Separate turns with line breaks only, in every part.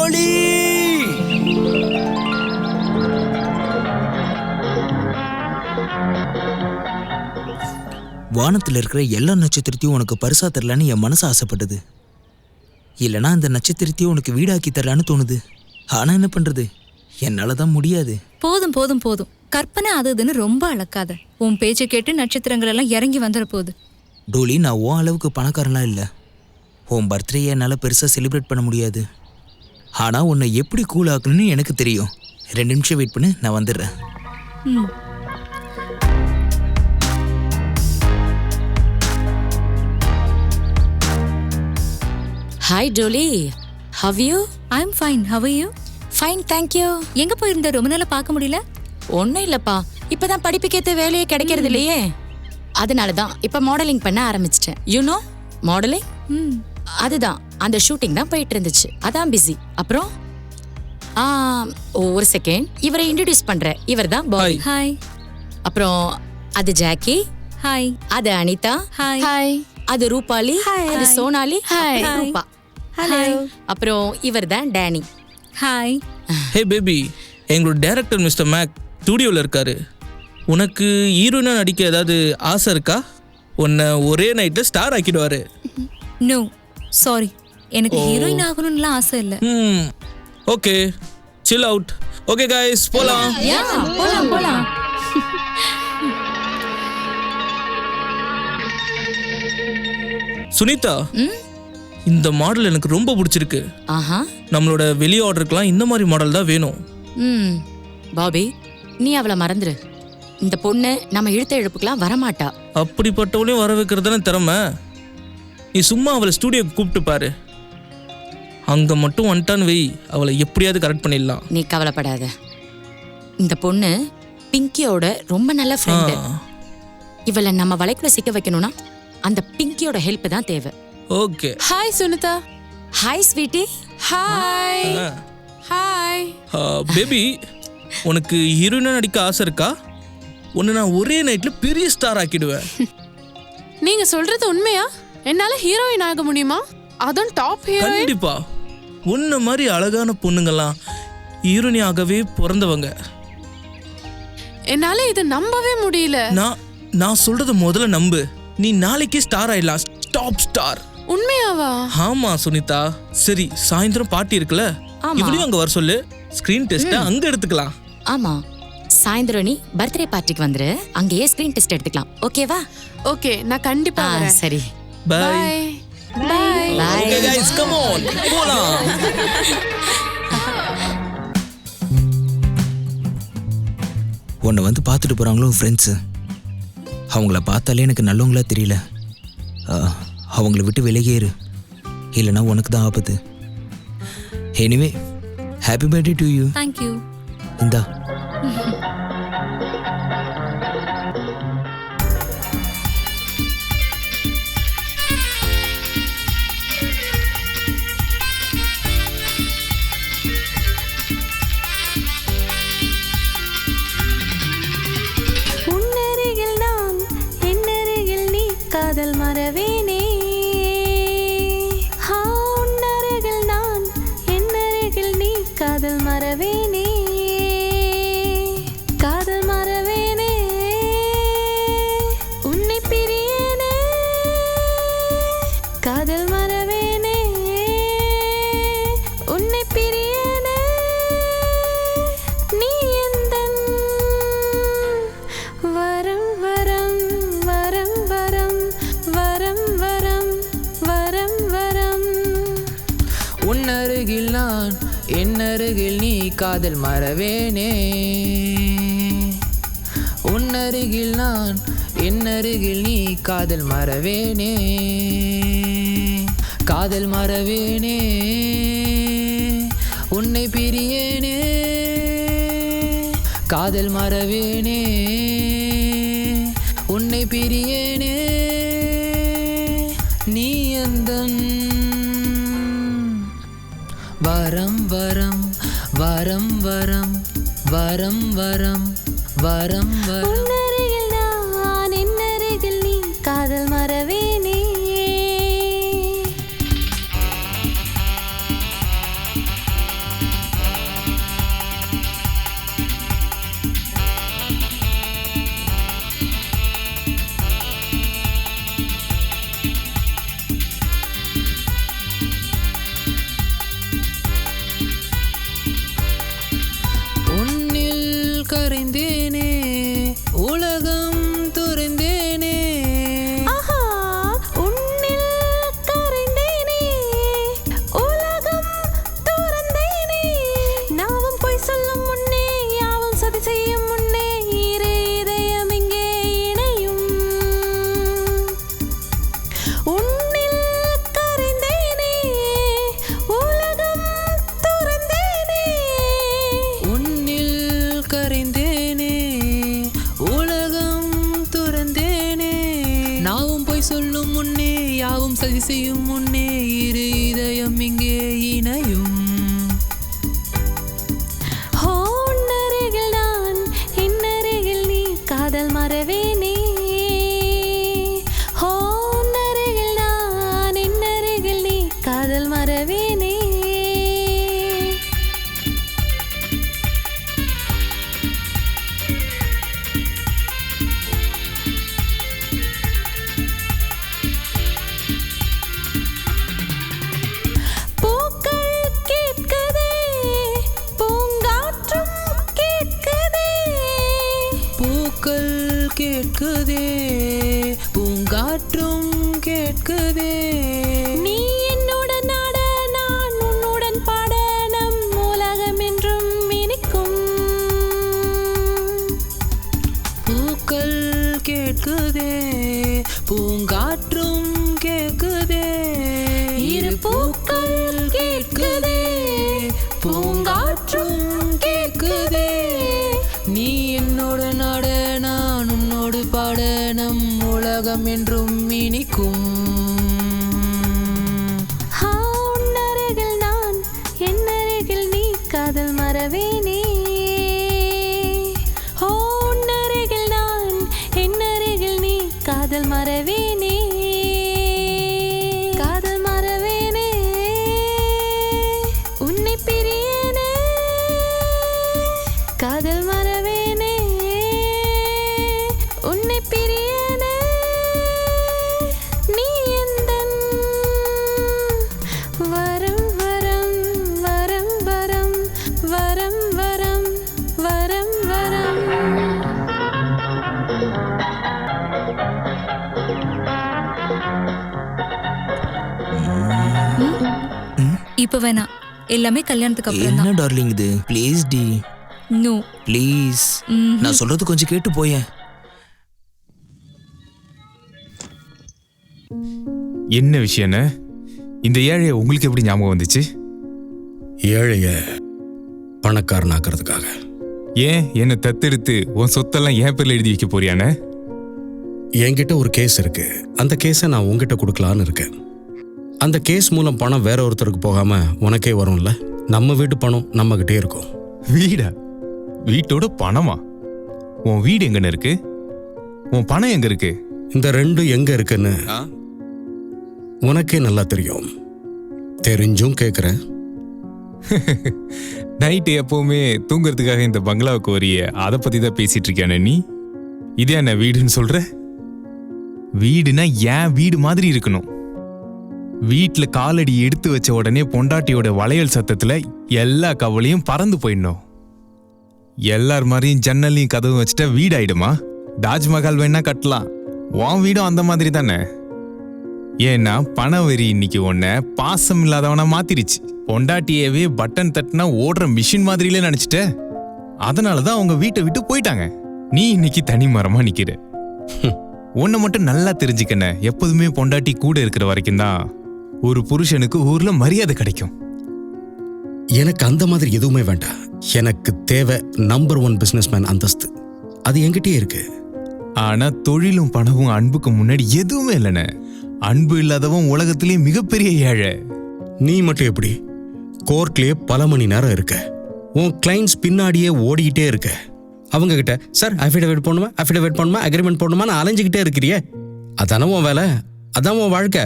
டோலி! வானத்தில் இருக்கிற எல்லா நட்சத்திரத்தையும் உனக்கு பரிசா தரலான்னு என் மனசு ஆசைப்பட்டது. இல்லைனா அந்த நட்சத்திரத்தையும் உனக்கு வீடாக்கி தரலான்னு தோணுது. ஆனா என்ன பண்றது, என்னால தான் முடியாது.
போதும் போதும் போதும், கற்பனை அது இதுன்னு ரொம்ப அளக்காத. உன் பேச்சை கேட்டு நட்சத்திரங்கள் எல்லாம் இறங்கி வந்துட போகுது.
டோலி, நான் உன் அளவுக்கு பணக்காரன்லாம் இல்லை. உன் பர்த்டே என்னால் பெருசாக செலிப்ரேட் பண்ண முடியாது. ஆனால் உன்னை எப்படி கூல் ஆக்கணும்னு எனக்கு தெரியும். 2 நிமிஷம் வெயிட் பண்ணு, நான் வந்துடுறேன்.
Hi Dolly, how you?
I am fine, how are you?
Fine, thank you.
எங்க போயிருந்த, ரொம்ப நாளா பார்க்க முடியல?
ஒன்றும் இல்லைப்பா, இப்போதான் படிப்புக்கேற்ற வேலையே கிடைக்கிறது இல்லையே, அதனால தான் இப்போ மாடலிங் பண்ண ஆரம்பிச்சிட்டேன். You know modelling? அதுதான், அந்த ஷூட்டிங் தான் போயிட்டு இருந்துச்சு, அதான் பிஸி. அப்புறம் ஒரு செகண்ட், இவரை இன்ட்ரடியூஸ் பண்றேன். இவர் தான் பாய்.
ஹாய்.
அப்புறம் அது ஜாக்கி.
ஹாய்.
அது அனிதா.
ஹாய்.
ஹாய். அது ரூபாலி. அது சோனாலி.
ஹாய்.
ரூபா.
ஹலோ.
அப்புறம் இவர் தான் டேனி.
ஹாய்.
ஹே பேபி, எங்களோட டைரக்டர் மிஸ்டர் மேக் ஸ்டூடியோவில் இருக்காரு. உனக்கு ஹீரோயினா நடிக்க ஏதாவது ஆசை இருக்கா? உன்னை ஒரே நைட்டில் ஸ்டார் ஆக்கிடுவாரு.
நோ சாரி, எனக்கு ஹீரோயின் ஆகணும்லாம் ஆசை இல்லை.
Okay, chill out. Okay guys, போலாம்.
போலாம் போலாம்.
சுனிதா, இந்த மாடல் எனக்கு ரொம்ப பிடிச்சிருக்கு.
ஆஹா,
நம்மளோட வெளி ஆர்டருக்குலாம் இந்த மாதிரி மாடல் தான் வேணும்.
பாபி, நீ அவளை மறந்துரு. இந்த பொண்ணு நம்ம இழுத்த இழுப்புக்கெல்லாம் வரமாட்டா.
அப்படிப்பட்டவளையும் வர வைக்கிறதான திறமை. நீ சும்மா அவளை ஸ்டூடியோக்கு கூப்பிட்டு பாரு. அங்கே மட்டும் வந்துட்டான்னு வை, அவளை எப்படியாவது கரெக்ட் பண்ணிடலாம்.
நீ கவலைப்படாத. இந்த பொண்ணு பிங்கியோட ரொம்ப நல்ல ஃப்ரெண்டு. இவளை நம்ம வலைக்குள்ள சிக்க வைக்கணும்னா அந்த பிங்கியோட ஹெல்ப் தான் தேவை.
Okay.
Hi Sunita.
Hi sweetie.
Hi. Hi
baby, உனக்கு ஹீரோயினா நடிக்க ஆசை இருக்கா? உன்னை நான் ஒரே நைட்ல பெரிய ஸ்டார் ஆக்கிடுவேன்.
நீங்க சொல்றது உண்மையா? என்னால ஹீரோயின் ஆக முடியுமா? அதுவும் டாப் ஹீரோயின்?
கண்டிப்பா. உன்ன மாதிரி அழகான பொண்ணுங்கெல்லாம் ஹீரோயினி ஆகவே பிறந்தவங்க.
என்னால இதை நம்பவே முடியல.
நான் சொல்றத முதல்ல நம்பு. நீ நாளைக்கே ஸ்டார் ஆயிடலாம், டாப் ஸ்டார்.
உண்மையாவா?
ஆமா சுனிதா. சரி, சாயந்தரம் பார்ட்டி இருக்குல்ல, இவளையும் அங்க வர சொல்லு. ஸ்கிரீன் டெஸ்ட் அங்க எடுத்துக்கலாம்.
ஆமா, சாயந்தரம் நீ பர்த்டே பார்ட்டிக்கு வந்துரு, அங்கேயே ஸ்கிரீன் டெஸ்ட் எடுத்துக்கலாம். ஓகேவா?
ஓகே, நான் கண்டிப்பா வரேன்.
சரி,
bye.
Bye.
Okay guys, come on, போலாம்.
உன்னை வந்து பார்த்துட்டு போகிறாங்களோ ஃப்ரெண்ட்ஸு. அவங்கள பார்த்தாலே எனக்கு நல்லவங்களா தெரியல. அவங்கள விட்டு விலகேறு, இல்லைன்னா உனக்கு தான் ஆபத்து. Anyway, happy birthday to you.
Thank you.
இந்தா.
காதல் மறவேனே. உன்னருகில் நான், என்னருகில் நீ. காதல் மறவேனே, காதல் மறவேனே. உன்னை பிரியேனே, காதல் மறவேனே. உன்னை பிரியேனே, நீ எந்தன் வரம் வரம் வரம் வரம் வரம் வரம் வரம் வரம்.
உன்னருகில் நான், என்னருகில் நீ. காதல் மறவேனே. உன்னருகில் நான், என்னருகில் நீ. காதல் மறவேனே, காதல் மறவேனே. உன்னை பிரியேனே, காதல் மறவேனே. உன்னை பிரியேனே, நீ எந்தன் வரம் வரம் வரம் வரம் வரம் வரம் வரம் வரம்.
உன்னருகில் நான், என்னருகில் நீ. காதல் மறவேனே.
யாவும் சதி செய்யும் முன்னே இரு இதயம் இங்கே இணையும்.
ஹோ உன்னருகில் நான் என்னருகில் நீ காதல் மறவேனே. ஹோ உன்னருகில் நான் என்னருகில் நீ காதல் மறவேனே.
கேட்குதே பூங்காற்றும் கேட்குதே.
நீ என்னுடன் ஆட நான் உன்னுடன் பாட நம் உலகம் என்றும் இனிக்கும்.
பூக்கள் கேட்குதே பூங்காற்றும் கேட்குதே.
இரு பூக்கள் கேட்குதே பூங்காற்றும் கேட்குதே.
நீ என்னோட நாட நான் உன்னோடு பாட நம் உலகம் என்றும் இனிக்கும்.
உன்னருகில் நான் என்னருகில் நீ காதல் மறவேனே. ஹோ உன்னருகில் நான் என்னருகில் நீ காதல் மறவேனே. காதல் மறவேனே உன்னை பிரியனே. காதல் மறவேனே உன்னை பிரியனே. நீ எந்தன் வரம் வரம் வரம் வரம் வரம் வரம் வரம் வரம்.
இப்ப வேணாம், எல்லாமே கல்யாணத்துக்கு அப்புறம்
என்ன
தான்.
டார்லிங் இது? ப்ளீஸ் டி,
நோ.
ப்ளீஸ். நான் சொல்றது கொஞ்சம் கேட்டு போயேன்.
என்ன விஷயம்னு இந்த ஏழைய உங்களுக்கு எப்படி ஞாபகம் வந்துச்சு?
ஏழைய பணக்காரனாக்குறதுக்காக.
ஏன் என்னை தத்தெடுத்து உன் சொத்தெல்லாம் என் பேர்ல எழுதி வைக்க போறியானே?
என்கிட்ட ஒரு கேஸ் இருக்கு. அந்த கேஸை நான் உங்ககிட்ட கொடுக்கலான்னு இருக்கேன். அந்த கேஸ் மூலம் பணம் வேற ஒருத்தருக்கு போகாம உனக்கே வரும்ல. நம்ம வீட்டு பணம் நம்ம கிட்டே இருக்கும்.
வீடா? வீட்டோட பணமா? உன் வீடு எங்கன்னு இருக்கு? உன் பணம் எங்க இருக்கு?
இந்த ரெண்டும் எங்க இருக்குன்னு உனக்கே நல்லா தெரியும். தெரிஞ்சும் கேட்குறேன்.
நைட்டு எப்பவுமே தூங்குறதுக்காக இந்த பங்களாவுக்கு வரிய அதை பத்தி தான் பேசிட்டு இருக்கியானே நீ? இதே என்ன வீடுன்னு சொல்ற? வீடுனா ஏன் வீடு மாதிரி இருக்கணும். வீட்டுல காலடி எடுத்து வச்ச உடனே பொண்டாட்டியோட வளையல் சத்தத்துல எல்லா கவலையும் பறந்து போயிடணும். எல்லார் மாதிரியும் ஜன்னலையும் கதவும் வச்சுட்டா வீடு ஆயிடுமா? தாஜ்மஹால் வேணா கட்டலாம், உன் வீடும் அந்த மாதிரி தானே. ஏன்னா பண வெறி இன்னைக்கு உன்னை பாசம் இல்லாதவனா மாத்திருச்சு. பொண்டாட்டியவே பட்டன் தட்டினா ஓடுற மிஷின் மாதிரிலே நினைச்சிட்ட. அதனாலதான் அவங்க வீட்டை விட்டு போயிட்டாங்க. நீ இன்னைக்கு தனி மரமா நிக்கிற. உன்னை மட்டும் நல்லா தெரிஞ்சுக்கன, எப்போதுமே பொண்டாட்டி கூட இருக்கிற வரைக்கும் தான் ஒரு புருஷனுக்கு ஊர்ல மரியாதை கிடைக்கும்.
எனக்கு அந்த மாதிரி எதுவுமே வேண்டாம். எனக்கு தேவை நம்பர் 1 பிசினஸ்மேன் அந்தஸ்து. அது என்கிட்டயே இருக்கு.
ஆனா தொழிலும் பணமும் அன்புக்கு முன்னாடி எதுவுமே இல்லைன்னு. அன்பு இல்லாதவன் உலகத்திலேயே மிகப்பெரிய ஏழை.
நீ மட்டும் எப்படி கோர்ட்லயே பல மணி நேரம் இருக்க, உன் கிளைண்ட்ஸ் பின்னாடியே ஓடிக்கிட்டே இருக்க. அவங்க கிட்ட சார் அஃபிடவிட் பண்ணுமா அக்ரிமெண்ட் போடணுமா அலைஞ்சிக்கிட்டே இருக்கிறியே. அதான உன் வேலை, அதான் உன் வாழ்க்கை.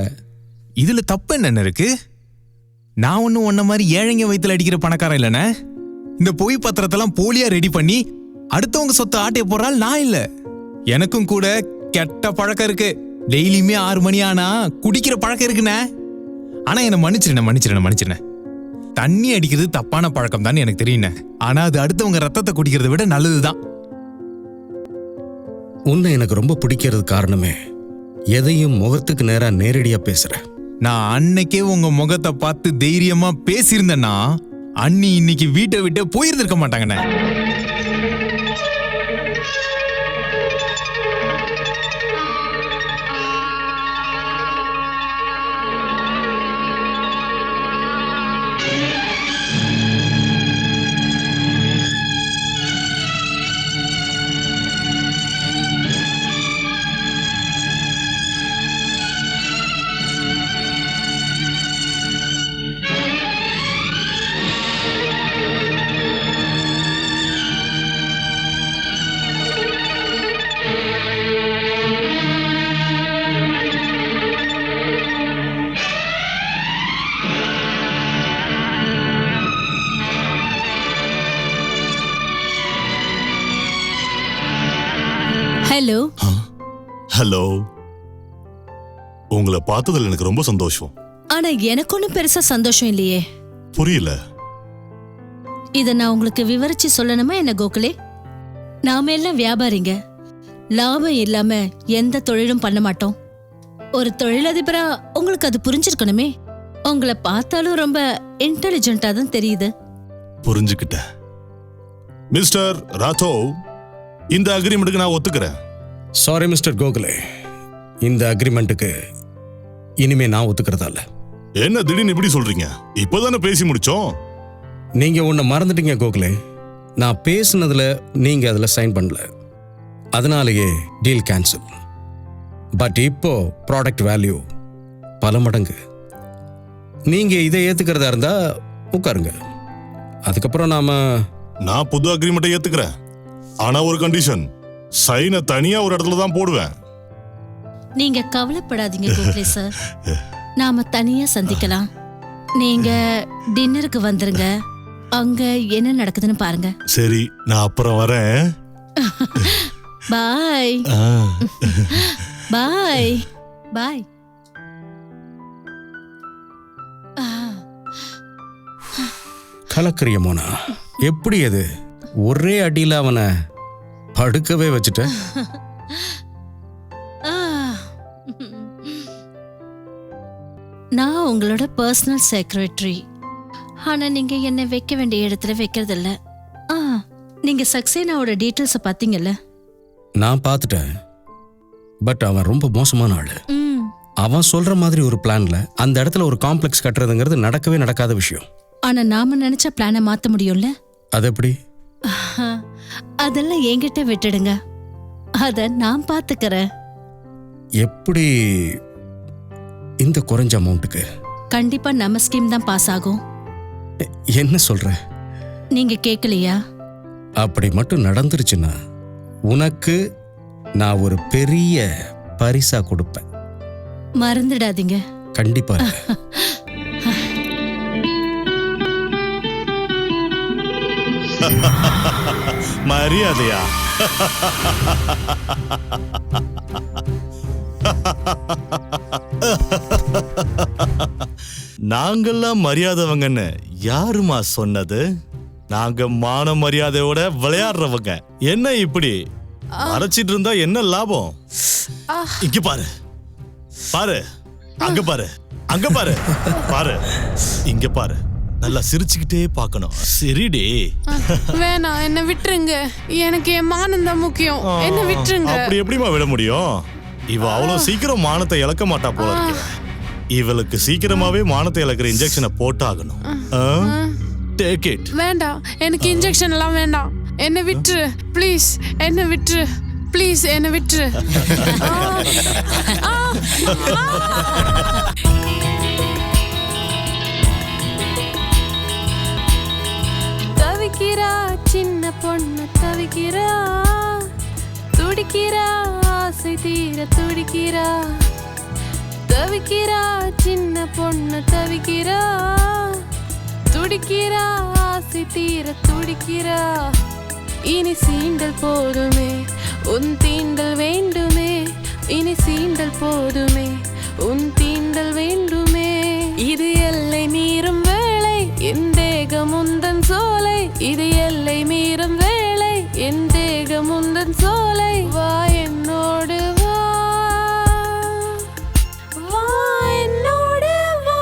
இதுல தப்பு என்ன இருக்கு? நான் ஒன்னும் உன்ன மாதிரி ஏழைங்க வயித்துல அடிக்கிற பணக்காரன் இல்லைண்ணே. இந்த பொய் பத்திரத்தெல்லாம் போலியா ரெடி பண்ணி அடுத்தவங்க சொத்து ஆட்டைய போறால் நான் இல்ல. எனக்கும் கூட கெட்ட பழக்கம் இருக்கு. டெய்லியுமே 6 மணி ஆனா குடிக்கிற பழக்கம் இருக்குண்ணே. ஆனா என்ன மன்னிச்சிருண்ணே. தண்ணி அடிக்கிறது தப்பான பழக்கம் தான் எனக்கு தெரியுண்ணே. ஆனா அது அடுத்தவங்க ரத்தத்தை குடிக்கிறத விட நல்லதுதான்.
உன்னை எனக்கு ரொம்ப பிடிக்கிறது காரணமே எதையும் முகத்துக்கு நேரா நேரடியா பேசுற.
நான் அன்னைக்கே உங்க முகத்தை பார்த்து தைரியமா பேசியிருந்தேன்னா அண்ணி இன்னைக்கு வீட்டை விட்டு போயிருந்திருக்க மாட்டாங்கண்ணே.
ஹலோ.
ஹலோ. உங்களை பார்த்ததுல எனக்கு ரொம்ப சந்தோஷம்.
ஆனா எனக்கு ஒன்றும் பெருசா சந்தோஷம் இல்லையே.
புரியல.
இத நான் உங்களுக்கு விவரிச்சு சொல்லணுமா என்ன கோகுலே? நாம எல்லாம் வியாபாரிங்க. லாபம் இல்லாம எந்த தொழிலும் பண்ண மாட்டோம். ஒரு தொழிலதிபரா உங்களுக்கு அது புரிஞ்சிருக்கணுமே. உங்களை பார்த்தாலும் ரொம்ப இன்டெலிஜென்ட்டா தான் தெரியுது.
புரிஞ்சுக்கிட்டேன். மிஸ்டர் ராத்தோவ், இந்த அக்ரிமெண்ட்டுக்கு நான் ஒத்துக்கிறேன்.
சாரி மிஸ்டர் கோகுலே, இந்த அக்ரிமெண்ட்டுக்கு இனிமே நான் ஒத்துக்கிறதா இல்ல.
என்ன திடீர்னு இப்படி சொல்றீங்க? இப்போதானே பேசி முடிச்சோம்.
நீங்க ஒன்னு மறந்துட்டீங்க கோகுலே. நான் பேசுனதுல நீங்க அதுல சைன் பண்ணல, அதனாலேயே டீல் கேன்சல். பட் இப்போ ப்ராடக்ட் வேல்யூ பல மடங்கு. நீங்க இதை ஏத்துக்கிறதா இருந்தா உட்காருங்க. அதுக்கப்புறம்
நான் புது அக்ரிமெண்ட்டை ஏத்துக்கிறேன். ஆனா ஒரு கண்டிஷன், சைனை தனியா ஒரு இடத்துல தான் போடுவேன்.
நீங்க கவலைப்படாதீங்க கோகுலே சார், நாம தனியா சந்திக்கலாம். நீங்க டின்னருக்கு வந்துருங்க, அங்க என்ன நடக்குதுன்னு பாருங்க.
சரி, நான் அப்புறம் வரேன்.
பாய் பாய் பாய்.
கலக்கரிய மோனா, எப்படி அது ஒரே அடியில் அவனை படுக்கவே வச்சுட்ட?
நான் உங்களோட பர்சனல் செக்ரட்டரி. ஆனா நீங்க என்ன வைக்க வேண்டிய இடத்துல வைக்கிறது இல்ல. நீங்க சக்சேனாவோட டீட்டெயில்ஸை பார்த்தீங்கல்ல?
நான் பார்த்துட்டேன். பட் அவன் ரொம்ப மோசமான ஆளு. அவன் சொல்ற மாதிரி ஒரு பிளான்ல அந்த இடத்துல ஒரு காம்ப்ளெக்ஸ் கட்டுறதுங்கிறது நடக்கவே நடக்காத விஷயம்.
ஆனா நாம நினைச்ச பிளானை மாத்த முடியும்ல?
அது எப்படி?
அதெல்லாம் என்கிட்ட விட்டுடுங்க, அத நான் பாத்துக்கிறேன்.
எப்படி இந்த குறைஞ்ச அமௌண்ட்டுக்கு?
கண்டிப்பா நம்ம ஸ்கீம் தான் பாஸ் ஆகும்.
என்ன சொல்ற?
நீங்க கேட்கலையா?
அப்படி மட்டும் நடந்துருச்சுன்னா உனக்கு நான் ஒரு பெரிய பரிசா கொடுப்பேன்.
மறந்துடாதீங்க.
கண்டிப்பா.
மரியாதையா? நாங்கெல்லாம் மரியாதைவங்கன்னு யாருமா சொன்னது? நாங்க மான மரியாதையோட விளையாடுறவங்க. என்ன இப்படி மறைச்சிட்டு இருந்தா என்ன லாபம்? இங்க பாரு, பாரு, அங்க பாரு, அங்க பாரு, பாரு, இங்க பாரு. நல்லா சிரிச்சுக்கிட்டே பார்க்கணும். சரிடி.
வேணாம், என்ன விட்டுருங்க. எனக்கு என் மானம் தான் முக்கியம். என்ன விட்டுருங்க.
அப்படி எப்படிமா விட முடியும்? இவ அவ்வளவு சீக்கிரம் மானத்தை இழக்க மாட்டா போல இருக்கு. இவளுக்கு சீக்கிரமாவே மானத்தை இழக்கிற இன்ஜெக்ஷனை போட்டாகணும். Take it.
வேண்டாம், எனக்கு இன்ஜெக்ஷன் எல்லாம் வேண்டாம். என்ன விட்டுரு ப்ளீஸ், என்ன விட்டுரு ப்ளீஸ், என்ன விட்டுரு.
தவிக்கிறா சின்ன பொண்ணு தவிக்கிறா, துடிக்கிறா ஆசை தீர துடிக்கிறா. தவிக்கிறா சின்ன பொண்ணு தவிக்கிறா, துடிக்கிறா ஆசை தீர துடிக்கிறா. இனி சீண்டல் போதுமே, உன் தீண்டல் வேண்டுமே. இனி சீண்டல் போதுமே, உன் தீண்டல் வேண்டுமே. இது எல்லை மீறும் வேளை, என் தேகம் உந்தன் சோலை. இது எல்லை மீறும் வேளை, என் தேகம் உந்தன் சோலை. வா என்னோடு வா, வா என்னோடு வா.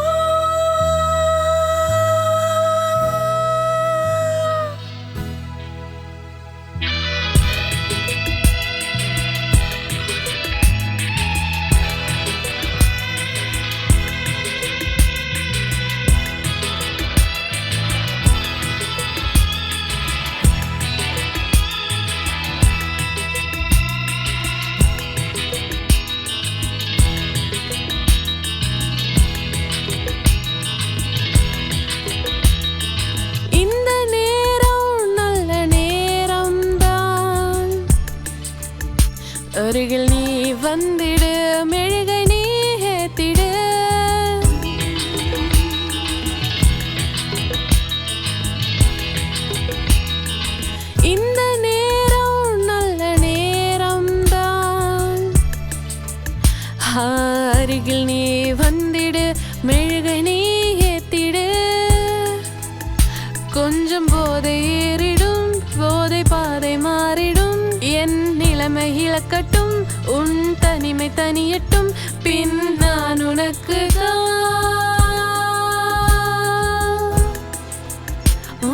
போதை ஏறிடும், போதை பாதை மாறிடும், என் நிலைமை இழக்கட்டும், உன் தனிமை தனியட்டும், பின் நான் உனக்கு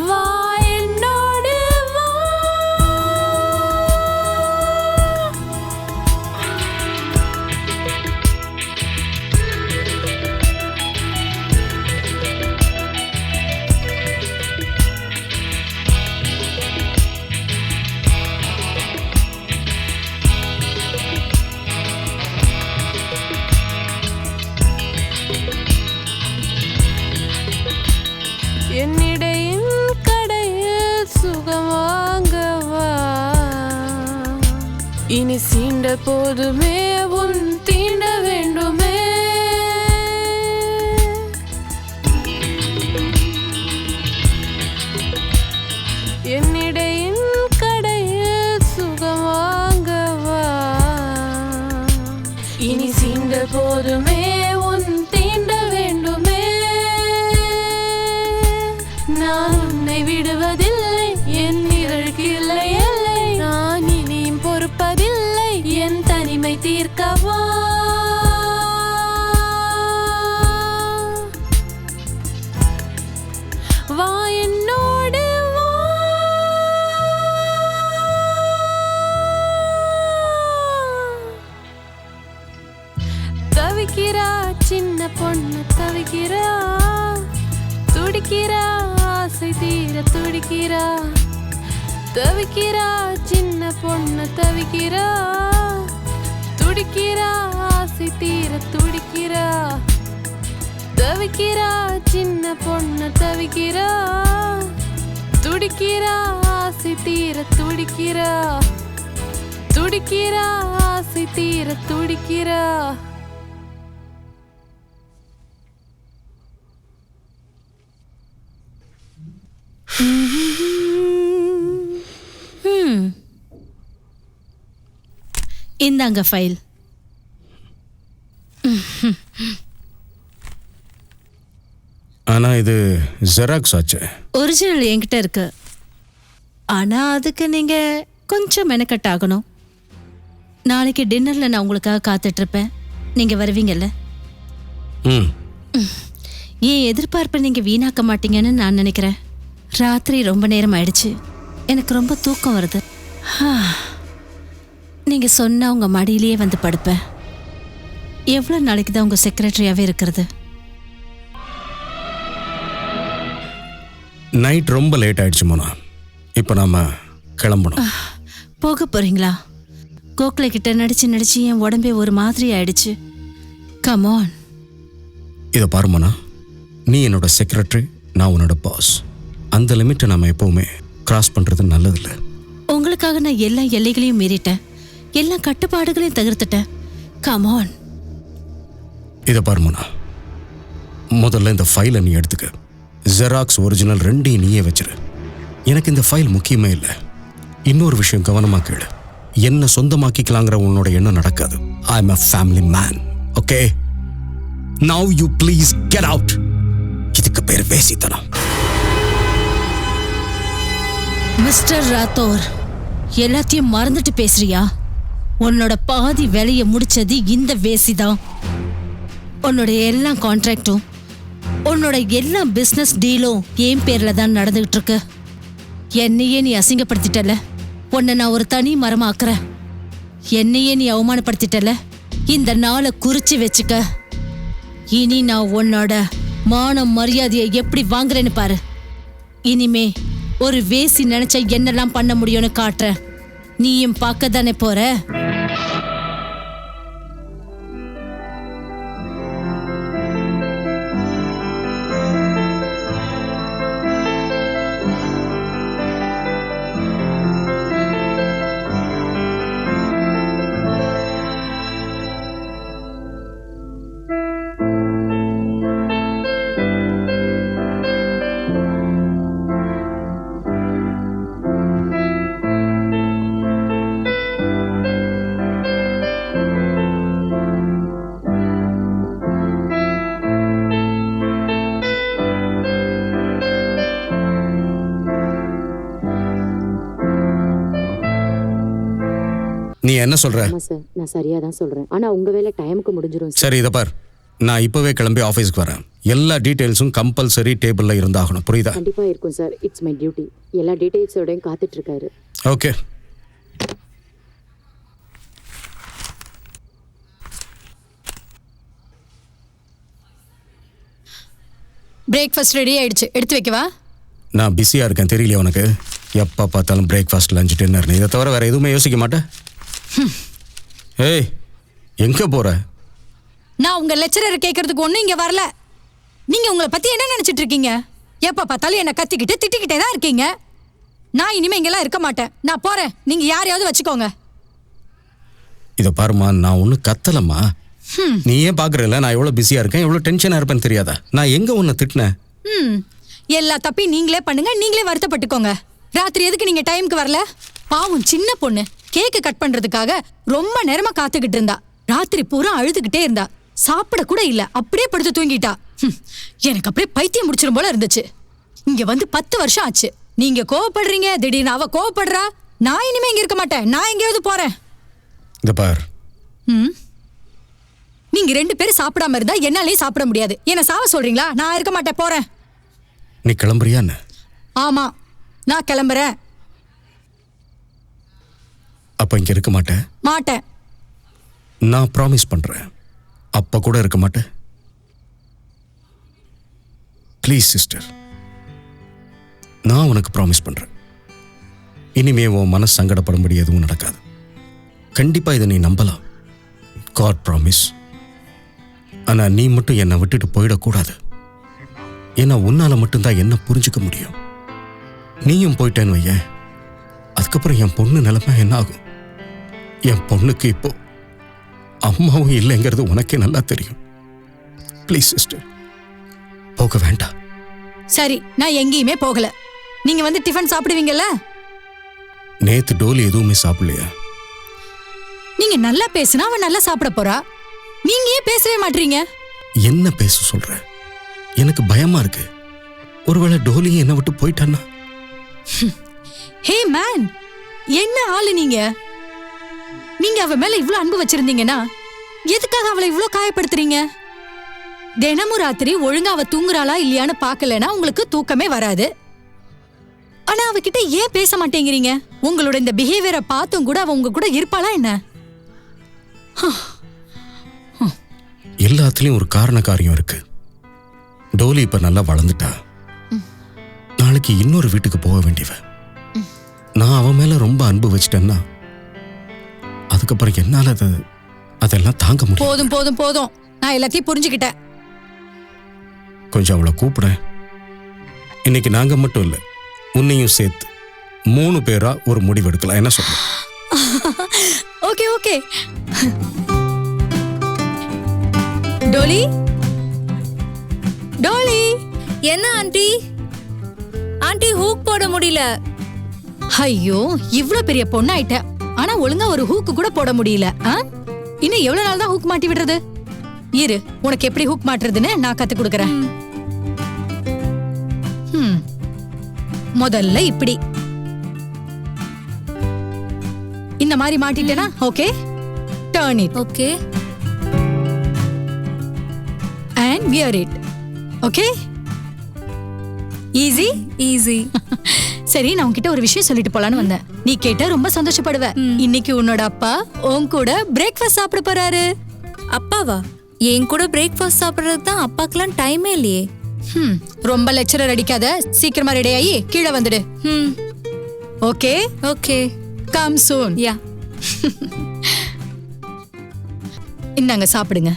வா என்னோடு வா. என்னிடையின் கடையில் சுகம் வாங்கவா, இனி சீண்ட போதுமே உன் தீண்ட வேண்டுமே. என்னிடையின் கடையில் சுகம் வாங்கவா, இனி சீண்ட போதுமே உன் தீண்ட வேண்டுமே. நான் உன்னை விடுவதில்லை, என் நிழலுக்கு இல்லை எல்லை, நான் இனியும் பொறுப்பதில்லை, என் தனிமை தீர்க்கவா. வா என்னோடு வா. தவிக்கிறா சின்ன பொண்ணு தவிக்கிறா, துடிக்கிறா ஆசை தீர துடிக்கிறா, தவிக்கிறா சின்ன பொண்ணு தவிக்கிறா, துடிக்கிறா ஆசை தீர துடிக்கிறா, தவிக்கிறா சின்ன பொண்ணு தவிக்கிறா, துடிக்கிறா ஆசை தீர துடிக்கிறா, துடிக்கிறா ஆசை தீர துடிக்கிறா.
இந்தாங்க ஃபைல்.
ஆனா இது ஜெராக்ஸ் ஆச்சு.
ஒரிஜினல் என்கிட்ட இருக்கு. ஆனா அதுக்கு நீங்க கொஞ்சம் மெனக்கட் ஆகணும். நாளைக்கு டின்னர்ல நான் உங்களுக்காக காத்துட்டு இருப்பேன். நீங்க வருவீங்கல்ல?
ம்.
ஏன் எதிர்பார்ப்பை நீங்க வீணாக்க மாட்டீங்கன்னு நான் நினைக்கிறேன். ராத்திரி ரொம்ப நேரம் ஆயிடுச்சு, எனக்கு ரொம்ப தூக்கம் வருது. நீங்க சொன்னா உங்க மடியிலேயே வந்து படுப்பேன். எவ்வளவு நாளைக்கு தான் உங்க செக்ரட்டரியாவே இருக்கிறது?
நைட் ரொம்ப லேட் ஆயிடுச்சு மோனா. இப்போ நாம கிளம்பணும்.
போக போறீங்களா? கோக்லே கிட்ட நடிச்சு நடிச்சு என் உடம்பே ஒரு மாதிரி ஆயிடுச்சு. Come on.
இதை பாரு மோனா, நீ என்னோட செக்ரட்டரி, நான் உன்னோட பாஸ். அந்த லிமிட்டை நாம எப்பவுமே கிராஸ் பண்றது நல்லதில்லை.
உங்களுக்காக நான் எல்லா எல்லைகளையும் மீறிட்டேன், எல்லா கட்டுப்பாடுகளையும் தகர்த்துட்டேன். Come on.
இதை பாரு மோனா, முதல்ல இந்த ஃபைலை நீ எடுத்துக்க. ஜெராக்ஸ் ஒரிஜினல் ரெண்டையும் நீயே வச்சிரு. எனக்கு இந்த ஃபைல் முக்கியமே இல்லை. இன்னொரு விஷயம் கவனமா கேளு. என்ன சொந்தமாக்கிக்கலாங்கிற உன்னோட எண்ணம் நடக்காது. I am a family man. Okay, now you please get out. இதுக்கு பேர் வேசித்தனம்.
மிஸ்டர் ராத்தோர், எல்லாத்தையும் மறந்துட்டு பேசுறியா? உன்னோட பாதி வேலையை முடிச்சது இந்த வேசிதான். உன்னோட எல்லா கான்ட்ராக்டும், உன்னோட எல்லா பிசினஸ் டீலும் என் பேர்ல தான் நடந்துகிட்டு இருக்கு. என்னையே நீ அசிங்கப்படுத்திட்டல, உன்னை நான் ஒரு தனி மரமாக்குறேன். என்னையே நீ அவமானப்படுத்திட்டல, இந்த நாளை குறிச்சு வச்சுக்க. இனி நான் உன்னோட மான மரியாதையை எப்படி வாங்குறேன்னு பாரு. இனிமே ஒரு வேசி நினைச்சா என்னெல்லாம் பண்ண முடியும்னு காட்டுறேன். நீயும் பார்க்க தானே போற?
நீ என்ன சொல்ற?
ஆமா சார், நான் சரியா தான் சொல்றேன். ஆனா உங்க வேலை டைமுக்கு முடிஞ்சிரும் சார்.
சரி, இதை பார், நான் இப்பவே கிளம்பி ஆஃபீஸ்க்கு வரேன். எல்லா டீட்டெயில்ஸும் கம்பல்சரி டேபிளில் இருந்தாகணும், புரியுதா?
கண்டிப்பா இருக்கும் சார். It's my duty. எல்லா டீட்டெயில்ஸோடையும் காத்துட்டு இருக்காரு.
ஓகே.
பிரேக்ஃபாஸ்ட் ரெடி ஆயிடுச்சு, எடுத்து வைக்கவா?
நான் பிஸியாக இருக்கேன், தெரியலையா உனக்கு? எப்போ பார்த்தாலும் பிரேக்ஃபாஸ்ட், லஞ்ச், டின்னர், இதை தவிர வேறு எதுவுமே யோசிக்க மாட்டேன். ஏய், எங்கே போகிற?
நான் உங்க லெக்சரர் கேட்கறதுக்கு ஒன்றும் இங்கே வரல. நீங்கள் உங்களை பற்றி என்ன நினச்சிட்டு இருக்கீங்க? எப்போ பார்த்தாலும் என்னை கத்திக்கிட்டு திட்டிக்கிட்டே தான் இருக்கீங்க. நான் இனிமேல் இங்கெல்லாம் இருக்க மாட்டேன், நான் போகிறேன். நீங்கள் யாரையாவது வச்சுக்கோங்க.
இதை பாருமா, நான் ஒன்றும் கத்தலம்மா. நீ ஏன் பார்க்குறல நான் எவ்வளோ பிஸியாக இருக்கேன், எவ்வளோ டென்ஷனாக இருப்பேன்னு தெரியாதா? நான் எங்கே உன்னை திட்டினேன்?
எல்லா தப்பையும் நீங்களே பண்ணுங்க, நீங்களே வருத்தப்பட்டுக்கோங்க. ராத்திரி எதுக்கு நீங்கள் டைமுக்கு வரல? பாவம் சின்ன பொண்ணு கேக்கு கட் பண்ணுறதுக்காக ரொம்ப நேரமாக காத்துக்கிட்டு இருந்தா. ராத்திரி பூரா அழுதுகிட்டே இருந்தா, சாப்பிட கூட இல்லை, அப்படியே படுத்து தூங்கிட்டா. எனக்கு அப்படியே பைத்தியம் முடிச்சிடும் போல இருந்துச்சு. இங்கே வந்து 10 வருஷம் ஆச்சு. நீங்கள் கோவப்படுறீங்க, திடீர்னு அவ கோவப்படுறா. நான் இனிமே இங்கே இருக்க மாட்டேன், நான் எங்கேயாவது போகிறேன்.
இந்த பார்,
நீங்க 2 பேரும் சாப்பிடாம இருந்தா என்னாலே சாப்பிட முடியாது. என்ன சாவ சொல்றீங்களா? நான் இருக்க மாட்டேன், போறேன்.
நீ கிளம்புறியான்னு?
ஆமா, நான் கிளம்புறேன்.
அப்ப இங்க இருக்க மாட்டேன்?
மாட்டேன்.
நான் ப்ராமிஸ் பண்றேன், அப்ப கூட இருக்க மாட்டேன். ப்ளீஸ் சிஸ்டர், நான் உனக்கு ப்ராமிஸ் பண்றேன். இனிமே உன் மனசு சங்கடப்படும்படி எதுவும் நடக்காது. கண்டிப்பா இதை நீ நம்பலாம். God promise. ஆனா நீ மட்டும் என்னை விட்டுட்டு போயிடக்கூடாது. ஏன்னா உன்னால மட்டும்தான் என்ன புரிஞ்சுக்க முடியும். நீயும் போயிட்டேன்னு வையேன், அதுக்கப்புறம் என் பொண்ணு நிலைமை என்ன ஆகும்? என் பொண்ணுக்கு இப்போ அம்மாவும் இல்லைங்கிறது உனக்கே நல்லா தெரியும். ப்ளீஸ் சிஸ்டர், போக வேண்டாம்.
சரி, நான் எங்கேயுமே போகல. நீங்க வந்து டிஃபன் சாப்பிடுவீங்கல்ல?
நேத்து டோலி எதுவுமே சாப்பிடலையா?
நீங்க நல்லா பேசினா அவன் நல்லா சாப்பிட போறா. நீங்க ஏன் பேசவே மாட்டீங்க?
என்ன பேச சொல்ற? எனக்கு பயமா இருக்கு. ஒருவேளை டோலி என்னை விட்டு போயிட்டான்னா?
ஹே மேன், என்ன ஆளு நீங்க? நீங்க அவ மேல இவ்ளோ அன்பு வச்சிருந்தீங்கன்னா எதுக்காக அவளை இவ்ளோ காயப்படுத்துறீங்க? தினமும் ராத்திரி ஒழுங்கா அவ தூங்குறாளா இல்லையான்னு பார்க்கலனா உங்களுக்கு தூக்கமே வராது. ஆனா அவகிட்ட ஏன் பேச மாட்டேங்கிறீங்க? உங்களோட இந்த பிஹேவியரை பார்த்தும் கூட அவ உங்க கூட இருப்பாளா என்ன?
எல்லாத்துலயும் ஒரு காரண காரியம் இருக்கு. டோலி இப்ப நல்லா வளர்ந்துட்டா. நாளைக்கு இன்னொரு வீட்டுக்கு போக வேண்டியவ. நான் அவன் மேல ரொம்ப அன்பு வச்சிட்டேன்னா அதுக்கப்புறம் என்னால அதெல்லாம் தாங்க முடியும்.
போதும் போதும் போதும், நான் எல்லாத்தையும் புரிஞ்சுக்கிட்டேன்.
கொஞ்சம் அவளை கூப்பிட. இன்னைக்கு நாங்க மட்டும் இல்ல, உன்னையும் சேர்த்து 3 பேரா ஒரு முடிவு எடுக்கலாம். என்ன சொல்ற?
Okay okay. Dolly, Dolly.
என்ன ஆண்டி? ஆண்டி ஹூக் போட முடியல.
ஐயோ, இவ்ளோ பெரிய பொண்ணு ஆயிட்ட, ஆனா ஒழுங்கா ஒரு ஹூக்கு கூட போட முடியல. இன்னும் எவ்வளவு நாள் தான் ஹூக் மாட்டி விடுறது? இரு, உனக்கு எப்படி ஹூக் மாட்டுறதுன்னு நான் கத்து கொடுக்கறேன். முதல்ல இப்படி இந்த மாதிரி மாட்டிட்டேனா? Okay, turn it.
Okay,
and wear it. Okay, easy
easy.
சரி, நான் உன்கிட்ட ஒரு விஷயம் சொல்லிட்டு போலான்னு வந்தேன். நீ கேட்டா ரொம்ப சந்தோஷப்படுவ. இன்னைக்கு உன்னோட அப்பா உன் கூட பிரேக்ஃபாஸ்ட் சாப்பிட போறாரு.
அப்பாவா? என் கூட பிரேக்ஃபாஸ்ட் சாப்பிடுறதுக்கு தான் அப்பாக்கெல்லாம் டைமே இல்லையே.
ரொம்ப லெக்சரர் அடிக்காத, சீக்கிரமா ரெடி ஆகி கீழே வந்துடு. Okay
okay,
come soon.
Yeah.
இந்தாங்க சாப்பிடுங்க.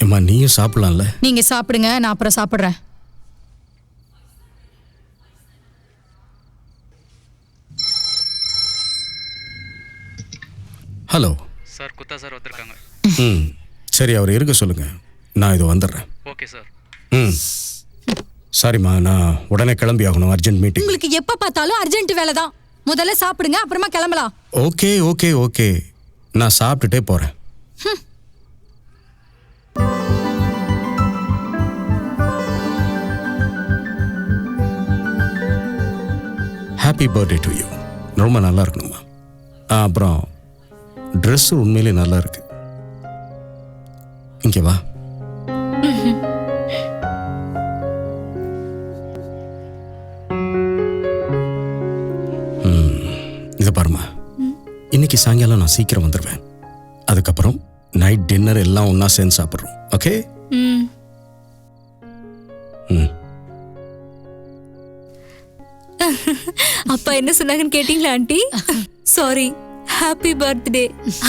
அம்மா, நீயும் சாப்பிடலாம்ல?
நீங்க சாப்பிடுங்க, நான் அப்புறம் சாப்பிடுறேன்.
ஹலோ
சார், குத்தா சார் வந்திருக்காங்க.
சரி, அவர் இருக்க சொல்லுங்க, நான் இது வந்துடுறேன்.
Okay sir.
சாரிம்மா, நான் உடனே கிளம்பி ஆகணும், அர்ஜென்ட் மீட்டிங்.
உங்களுக்கு எப்ப பார்த்தாலும் அர்ஜென்ட் வேலை தான். முதல்ல சாப்பிடுங்க, அப்புறமா கிளம்பலாம்.
ஓகே ஓகே ஓகே, நான் சாப்பிட்டுட்டே போறேன். Happy birthday to you. ரொம்ப நல்லா இருக்கணுமா. அப்புறம் ட்ரெஸ் உண்மையிலே நல்லா இருக்கு. இங்கே வா. இதை பாருமா, இன்னைக்கு சாயங்காலம் நான் சீக்கிரம் வந்துடுவேன். அதுக்கப்புறம் நைட் டின்னர் எல்லாம் ஒன்றா சேர்ந்து சாப்பிட்றோம். ஓகே?
அப்பா என்ன சொன்னாங்கன்னு கேட்டீங்களா ஆண்டி? Sorry, happy birthday.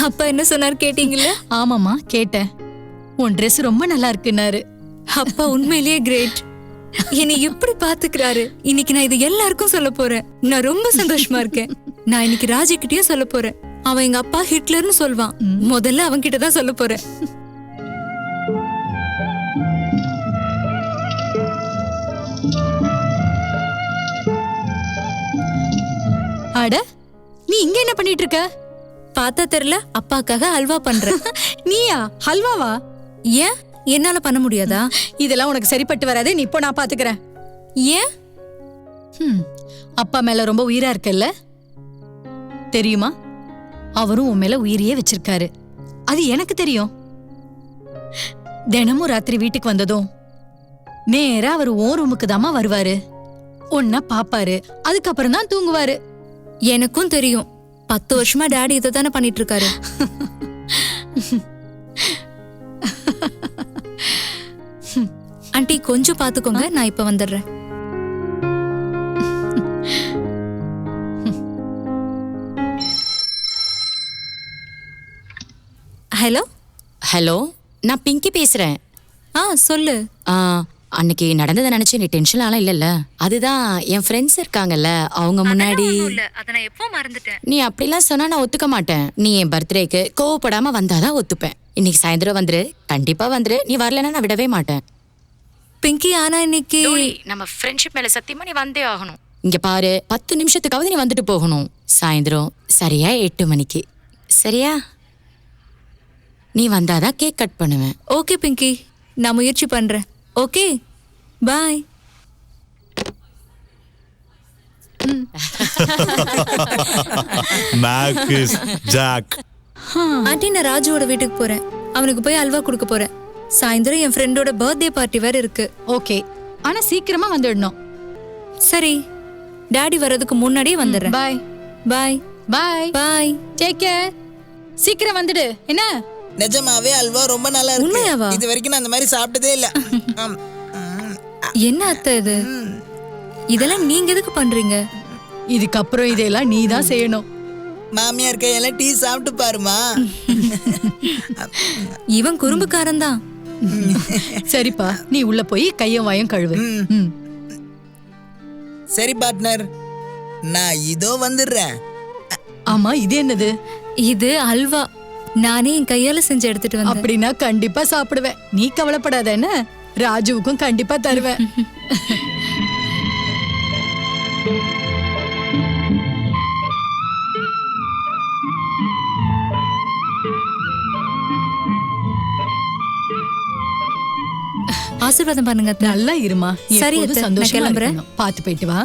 அப்பா என்ன சொன்னார் கேட்டீங்களா?
ஆமாம்மா கேட்டேன். உன் ட்ரெஸ் ரொம்ப நல்லா இருக்குன்னாரு.
அப்பா உண்மையிலேயே கிரேட். என்னை எப்படி பாத்துக்கிறாரு. இன்னைக்கு நான் இது எல்லாருக்கும் சொல்ல போறேன். நான் ரொம்ப சந்தோஷமா இருக்கேன். நான் இன்னைக்கு ராஜி கிட்டயும் சொல்ல போறேன். அவன் எங்க அப்பா ஹிட்லர்னு சொல்வான். முதல்ல அவன் கிட்ட தான் சொல்ல போறேன்.
அட, நீ இங்க என்ன பண்ணிட்டு இருக்க?
பார்த்தா தெரியல, அப்பாக்காக ஹல்வா பண்றேன்.
நீயா ஹல்வாவா?
ஏன், என்னால பண்ண முடியாதா?
இதெல்லாம் உனக்கு சரிப்பட்டு வராது. நீ இப்போ நான் பாத்துக்கிறேன்.
ஏன்?
அப்பா மேல ரொம்ப உயிரா இருக்கல்ல, தெரியுமா? அவரும் உன் மேல உயிரியே வச்சிருக்காரு. அது எனக்கு தெரியும். தினமும் ராத்திரி வீட்டுக்கு வந்ததும் நேரா அவர் ஓ ரூமுக்கு தாமா வருவாரு. உன்ன பாப்பாரு, அதுக்கப்புறம் தான் தூங்குவாரு.
எனக்கும் தெரியும். 10 வருஷமா டாடி இதை தானே பண்ணிட்டு இருக்காரு. ஆண்டி கொஞ்சம் பாத்துக்கோங்க, நான் இப்ப வந்துடுறேன். ஹலோ
ஹலோ, நான் பிங்கி பேசுறேன்.
சொல்லு.
அன்னைக்கு நடந்ததை நினைச்சு நீ டென்ஷன் ஆலாம் இல்லல்ல? அதுதான் என் ஃப்ரெண்ட்ஸ் இருக்காங்கல்ல, அவங்க முன்னாடி நீ அப்படிலாம் சொன்னா நான் ஒத்துக்க மாட்டேன். நீ என் பர்த்டேக்கு கோவப்படாம வந்தாதான் ஒத்துப்பேன். இன்னைக்கு சாயந்தரம் வந்துரு, கண்டிப்பா வந்துரு. நீ வரலன்னா நான் விடவே மாட்டேன்.
பிங்கி, ஆனா இன்னைக்கு
நம்ம ஃப்ரெண்ட்ஷிப் மேல சத்தியமா நீ வந்தே ஆகணும். இங்க பாரு, 10 நிமிஷத்துக்காவது நீ வந்துட்டு போகணும். சாயந்தரம் சரியா 8 மணிக்கு. சரியா? நீ வந்தாதான் கேக் கட் பண்ணுவேன்.
ஓகே பிங்கி, நான் முயற்சி பண்றேன். ஓகே, பாய். ஆண்டி, நான் ராஜுவோட வீட்டுக்கு போறேன். அவனுக்கு போய் அல்வா கொடுக்க போறேன். சாயந்தரம் என் ஃப்ரெண்டோட பர்த்டே பார்ட்டி வேற இருக்கு.
ஓகே, ஆனா சீக்கிரமா வந்துடணும்.
சரி, டாடி வர்றதுக்கு முன்னாடியே வந்துடுறேன்.
Bye
bye
bye
bye.
Take care. சீக்கிரம் வந்துடு. என்ன?
நிஜமாவே அல்வா ரொம்ப நல்லா இருக்கு.
உண்மையாவா?
இது வரைக்கும் நான் அந்த மாதிரி சாப்பிட்டதே இல்ல.
என்ன அத்தை இது? இதெல்லாம் நீங்க எதுக்கு பண்றீங்க?
இதுக்கப்புறம் இதெல்லாம் நீ தான் செய்யணும்.
மாமியார் கையெல்லாம் டீ சாப்பிட்டு பாருமா.
இவன் குறும்புக்காரன் தான்.
சரிப்பா, நீ உள்ள போய் கையும் வாயும் கழுவு.
சரி பார்ட்னர், நான் இதோ வந்துடுறேன்.
ஆமா, இது என்னது?
இது அல்வா. நானே என் கையால செஞ்சு எடுத்துட்டு வந்தேன்.
அப்படின்னா கண்டிப்பா சாப்பிடுவேன். நீ கவலைப்படாத. என்ன, ராஜுவுக்கும் கண்டிப்பா தருவேன்.
ஆசீர்வாதம் பண்ணுங்க.
நல்லா இருமா.
சரி,
சந்தோஷமா
கிளம்புறேன்.
பாத்து போயிட்டு வா.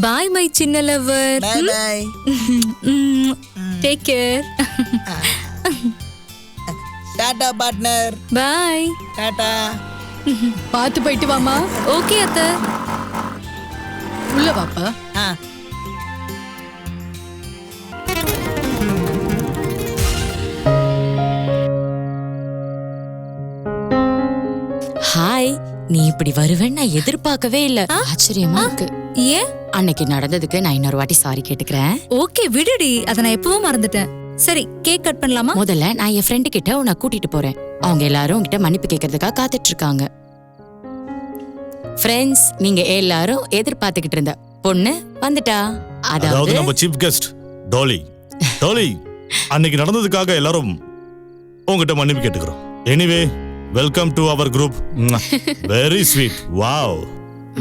பாய் மை சின்ன lover.
Bye bye.
Take care.
Tata partner.
Bye.
Tata.
பாத்து போயிட்டு வாமா.
ஓகே அத்தை.
உள்ள வாப்பா.
ஹாய், நீ இப்படி வருவேன்னு நான் எதிர்பார்க்கவே இல்ல. ஆச்சரியமா இருக்கு.
ஏன்?
அன்னைக்கு நடந்ததுக்கு நான் இன்னொரு வாட்டி சாரி கேட்டுக்கிறேன்.
ஓகே விடுடி, அத நான் எப்பவும் மறந்துட்டேன். சரி, கேக் கட் பண்ணலாமா?
முதல்ல நான் என் ஃப்ரெண்டு கிட்ட உன்னை கூட்டிட்டு போறேன். அவங்க எல்லாரும் உன்கிட்ட மன்னிப்பு கேட்கறதுக்காக காத்துட்டு இருக்காங்க. ஃப்ரெண்ட்ஸ், நீங்க எல்லாரும் எதிர்பார்த்துக்கிட்டு இருந்த பொண்ணு வந்துட்டா.
அதாவது நம்ம சீஃப் கெஸ்ட் டோலி. டோலி, அன்னைக்கு நடந்ததுக்காக எல்லாரும் உங்ககிட்ட மன்னிப்பு கேட்டுக்கிறோம். Anyway, welcome to our group. Very sweet. Wow,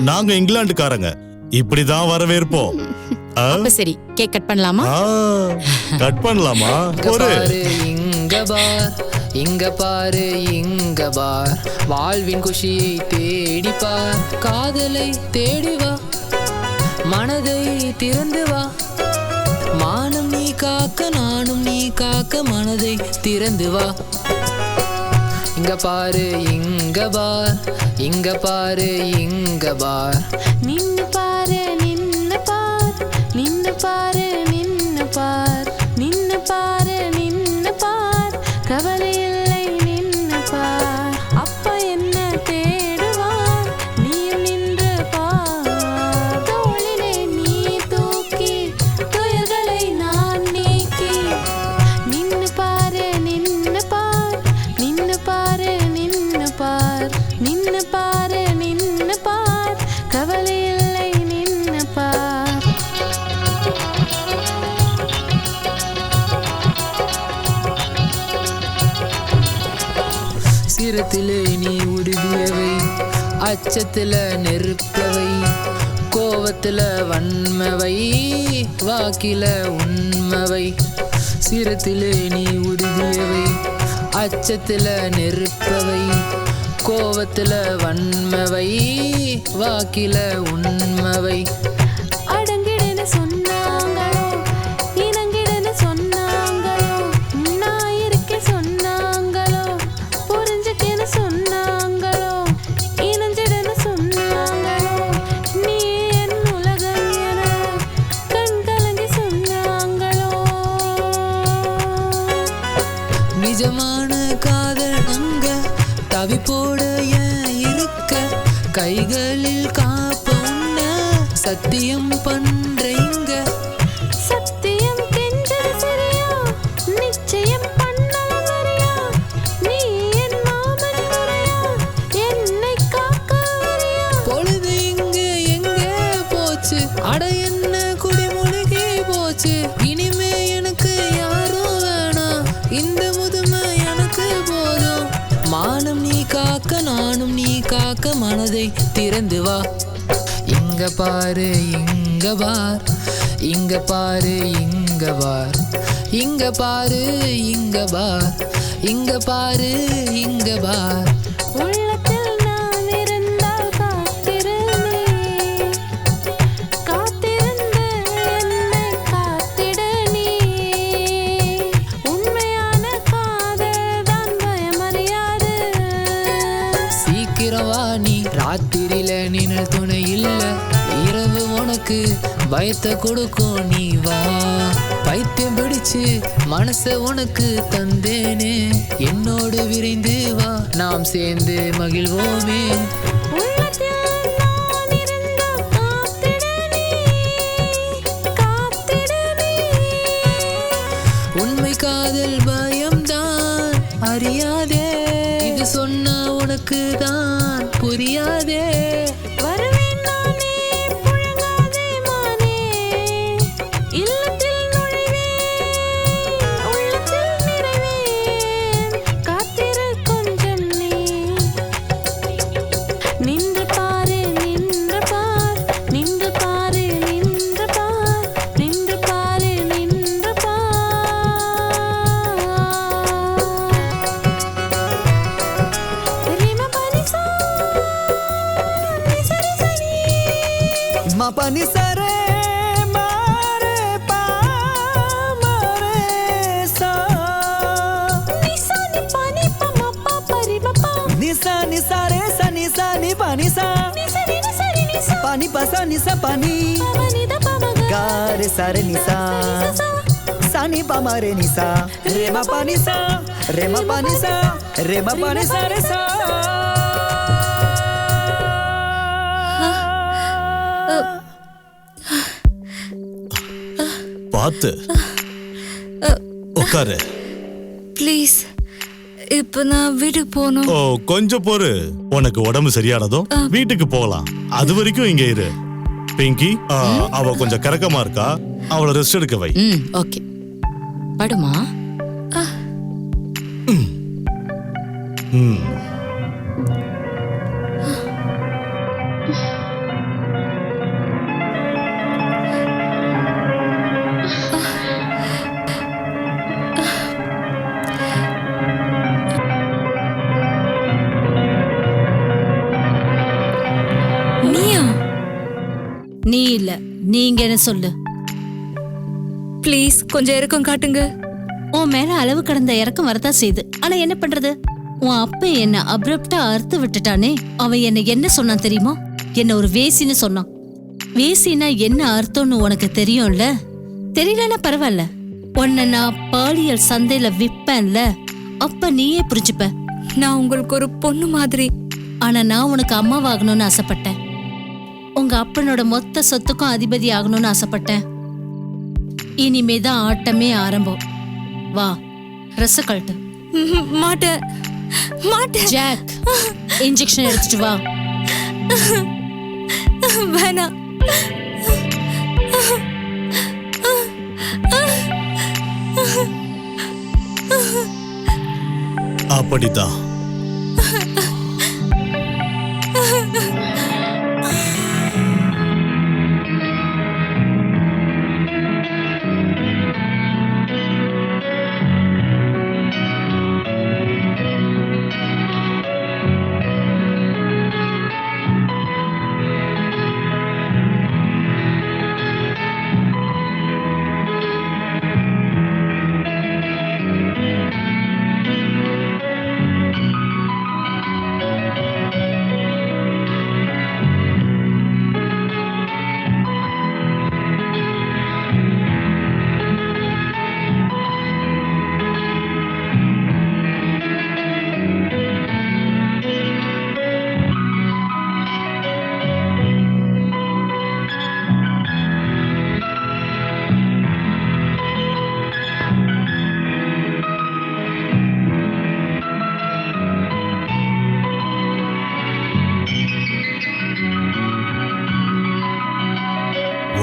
நாங்க இங்கிலாந்துக்காரங்க, இப்படிதான் வரவேற்போம்.
அப்ப சரி, கேக் கட் பண்ணலாமா?
கட் பண்ணலாமா? ஒரு
இங்க பார், இங்க பாரு, இங்க பார், வாழ்வின் குஷியை தேடி பார், காதலை தேடி வா, மனதை திறந்து வா, மானம் நீ காக்க நானும் நீ காக்க மனதை திறந்து வா. இங்க பாரு இங்க பார், இங்க பாரு இங்க பார்.
நின்னு பாரு நின்னு பார், நின்னு பாரு நின்னு பார், நின்னு பாரு நின்னு பார், கவலை இல்லை நின்னு பார். அப்பா என்ன தேடுவார், நீயும் நின்று பார். தோளிலே நீ தூக்கி துயர்களை நான் நீக்கி. நின்னு பாரு நின்னு பார், நின்னு பாரு நின்னு பார், நின்னு பாரு நின்னு பார், கவலை இல்லை நின்னு பார்.
சிரத்திலே நீ உறுதியவை, அச்சத்துல நெருப்பவை, கோவத்துல வன்மவை, வாக்கில உண்மவை. சிரத்திலே நீ உறுதியவை, அச்சத்துல நெருப்பவை, கோவத்துல வன்மவை, வாக்கில உண்மவை.
அடங்கிடன்னு சொன்னாங்களோ, இணங்கிடன்னு சொன்னாங்களோ, நான் இருக்க சொன்னாங்களோ, புரிஞ்சுக்கன்னு சொன்னாங்களோ, இணைஞ்சிடன்னு சொன்னாங்களோ, நீ என் உலகம் என கண் கலங்கி சொன்னாங்களோ.
நிஜமான காதல் அங்க தவிப்போட ஏன் இருக்க, கைகளில் காப்ப உன்ன சத்தியம் பண்றீங்க.
சத்தியம் கெஞ்சது சரியா, நிச்சயம் பண்ணல வரியா, நீ என் மாமன் முறையா, என்னை காக்க வரியா.
பொழுது இங்க எங்க போச்சு, அட என்ன குடிமொழிகி போச்சு. இனிமே எனக்கு யாரும் வேணாம், இந்த முதுமை எனக்கு போதும். மானம் நீ காக்க நானும் நீ காக்க மனதை திறந்து வா. இங்க பாரு இங்க பார், இங்க பாரு இங்க பார், இங்க பாரு இங்க பார், இங்க பாரு இங்க பார்.
உள்ளத்தில் நான் இருந்தால் காத்திரு நீ, காத்திருந்து என்னை காத்திடு நீ. உண்மையான காதல் தான் பயமறியாது.
சீக்கிரம் வா நீ, ராத்திரியில நிழல் துணை இல்ல, இரவு உனக்கு பயத்தை கொடுக்கும் நீ வா. பைத்தியம் பிடிச்சு மனச உனக்கு தந்தேனே, என்னோடு விரைந்து வா, நாம் சேர்ந்து மகிழ்வோமே.
உள்ளத்தில் நான் இருந்தால் காத்திடு நீ, காத்திடு நீ.
உண்மை காதல் பயம்தான் அறியாதே, இது சொன்னா உனக்கு தான் புரியாதே.
வருவேன் நானே புழங்காதே மானே, இல்லத்தில் நுழைவேன், உள்ளத்தில் நிறைவேன், காத்திரு கொஞ்சம் நீ. நின்று பாரு நின்று பார், நின்று பாரு நின்று பார், நின்று பாரு நின்று பார். ரிம பனிசா நிசரி சனி.
Ma pani sare mare pa mare sa.
நிசா நி பனி ப ம ப ப ரி ம ப.
Nisa nisa re sa nisa ni pa nisa.
நிசரி நிசரி நிசா.
Pani pa sa nisa pani.
ப ம நி த ப ம க.
Ga re sa re nisa. Sa ni pa ma re nisa. Re ma pa nisa. Re ma pa nisa. Re ma pa nisa re sa.
பார்த்து உட்காரு.
Please, இப்போ நான் வீட்டுக்கு போகணும்.
ஓ கொஞ்சம் பொறு, உனக்கு உடம்பு சரியானதும் வீட்டுக்கு போகலாம். அது வரைக்கும் இங்க இரு. பிங்கி, அவ கொஞ்சம் கரக்கமா இருக்கா, அவளை ரெஸ்ட் எடுக்க வை.
ஓகே, படுமா.
ம்.
நீ இல்ல, நீங்க என்ன சொல்லு.
ப்ளீஸ் கொஞ்சம் இறக்கம் காட்டுங்க.
உன் மேல அளவு கடந்த இறக்கம் வரதான் செய்யுது. ஆனா என்ன பண்றது, உன் அப்ப என்ன அப்ரப்டா அறுத்து விட்டுட்டானே. அவன் என்ன சொன்னான் தெரியுமா? என்ன ஒரு வேசின்னு சொன்னான். வேசினா என்ன அர்த்தம்னு உனக்கு தெரியும்ல? தெரியலன்னா பரவாயில்ல, உன்னை நான் பாலியல் சந்தையில விப்பேன்ல, அப்ப நீயே புரிஞ்சுப்ப.
நான் உங்களுக்கு ஒரு பொண்ணு மாதிரி.
ஆனா நான் உனக்கு அம்மாவாகணும்னு ஆசைப்பட்டேன். உங்க அப்பனோட மொத்த சொத்துக்கும் அதிபதி ஆகணும்னு ஆசைப்பட்டேன். இனிமேதான் ஆட்டமே ஆரம்பம். வா, ட்ரெஸ் கழட்டு.
மாட்டேன் மாட்டேன்.
ஜாக், இன்ஜெக்ஷன் எடுத்துட்டு வா.
வேணாம்.
அப்படிதான்.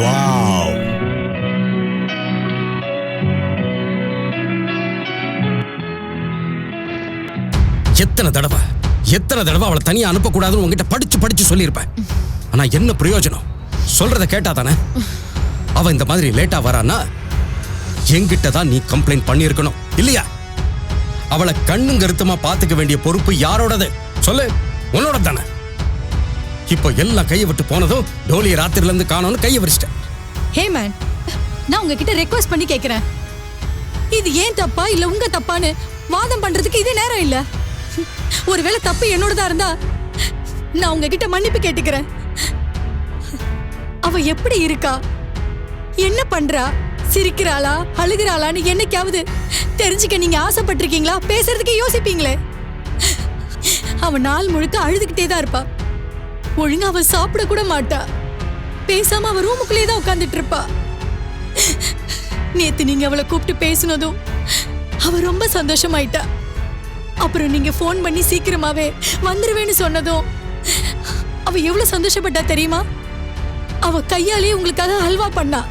வாவ்.
எத்தனை தடவை அவளை தனியா அனுப்பக்கூடாதுன்னு உங்ககிட்ட படிச்சு சொல்லியிருப்பேன். ஆனா என்ன பிரயோஜனம்? சொல்றத கேட்டா தானே. அவ இந்த மாதிரி லேட்டா வரான்னா என்கிட்ட தான் நீ கம்ப்ளைண்ட் பண்ணியிருக்கணும் இல்லையா? அவளை கண்ணும் கருத்துமா பாத்துக்க வேண்டிய பொறுப்பு யாரோடது சொல்லு? உன்னோட தானே. இப்போ எல்லாம் கையை விட்டு போனதும் டோலியை ராத்திரில இருந்து காணோன்னு கையை விரிச்சிட்டேன்.
ஹே மேன், நான் உங்ககிட்ட ரெக்வெஸ்ட் பண்ணி கேக்குறேன். இது ஏன் தப்பா இல்ல உங்க தப்பான்னு வாதம் பண்றதுக்கு இது நேரம் இல்ல. ஒருவேளை தப்பு என்னோடதா இருந்தா நான் உங்ககிட்ட மன்னிப்பு கேட்டுக்கிறேன். அவ எப்படி இருக்கா, என்ன பண்றா, சிரிக்கிறாளா அழுகிறாளான்னு என்னைக்காவது தெரிஞ்சுக்க நீங்க ஆசைப்பட்டிருக்கீங்களா? பேசுறதுக்கு யோசிப்பீங்களே. அவ நாள் முழுக்க அழுதுகிட்டே தான் இருப்பா. ஒழுங்கா அவ சாப்பிட கூட மாட்டா. பேசாம அவ ரூமுக்குள்ளே தான் உட்கார்ந்துட்டு இருப்பா. நேத்து நீங்க அவளை கூப்பிட்டு பேசினதும் அவ ரொம்ப சந்தோஷமாயிட்டா. அப்புறம் நீங்க ஃபோன் பண்ணி சீக்கிரமாவே வந்துருவேன்னு சொன்னதும் அவ எவ்வளவு சந்தோஷப்பட்டா தெரியுமா? அவ கையாலேயே உங்களுக்காக ஹல்வா பண்ணா.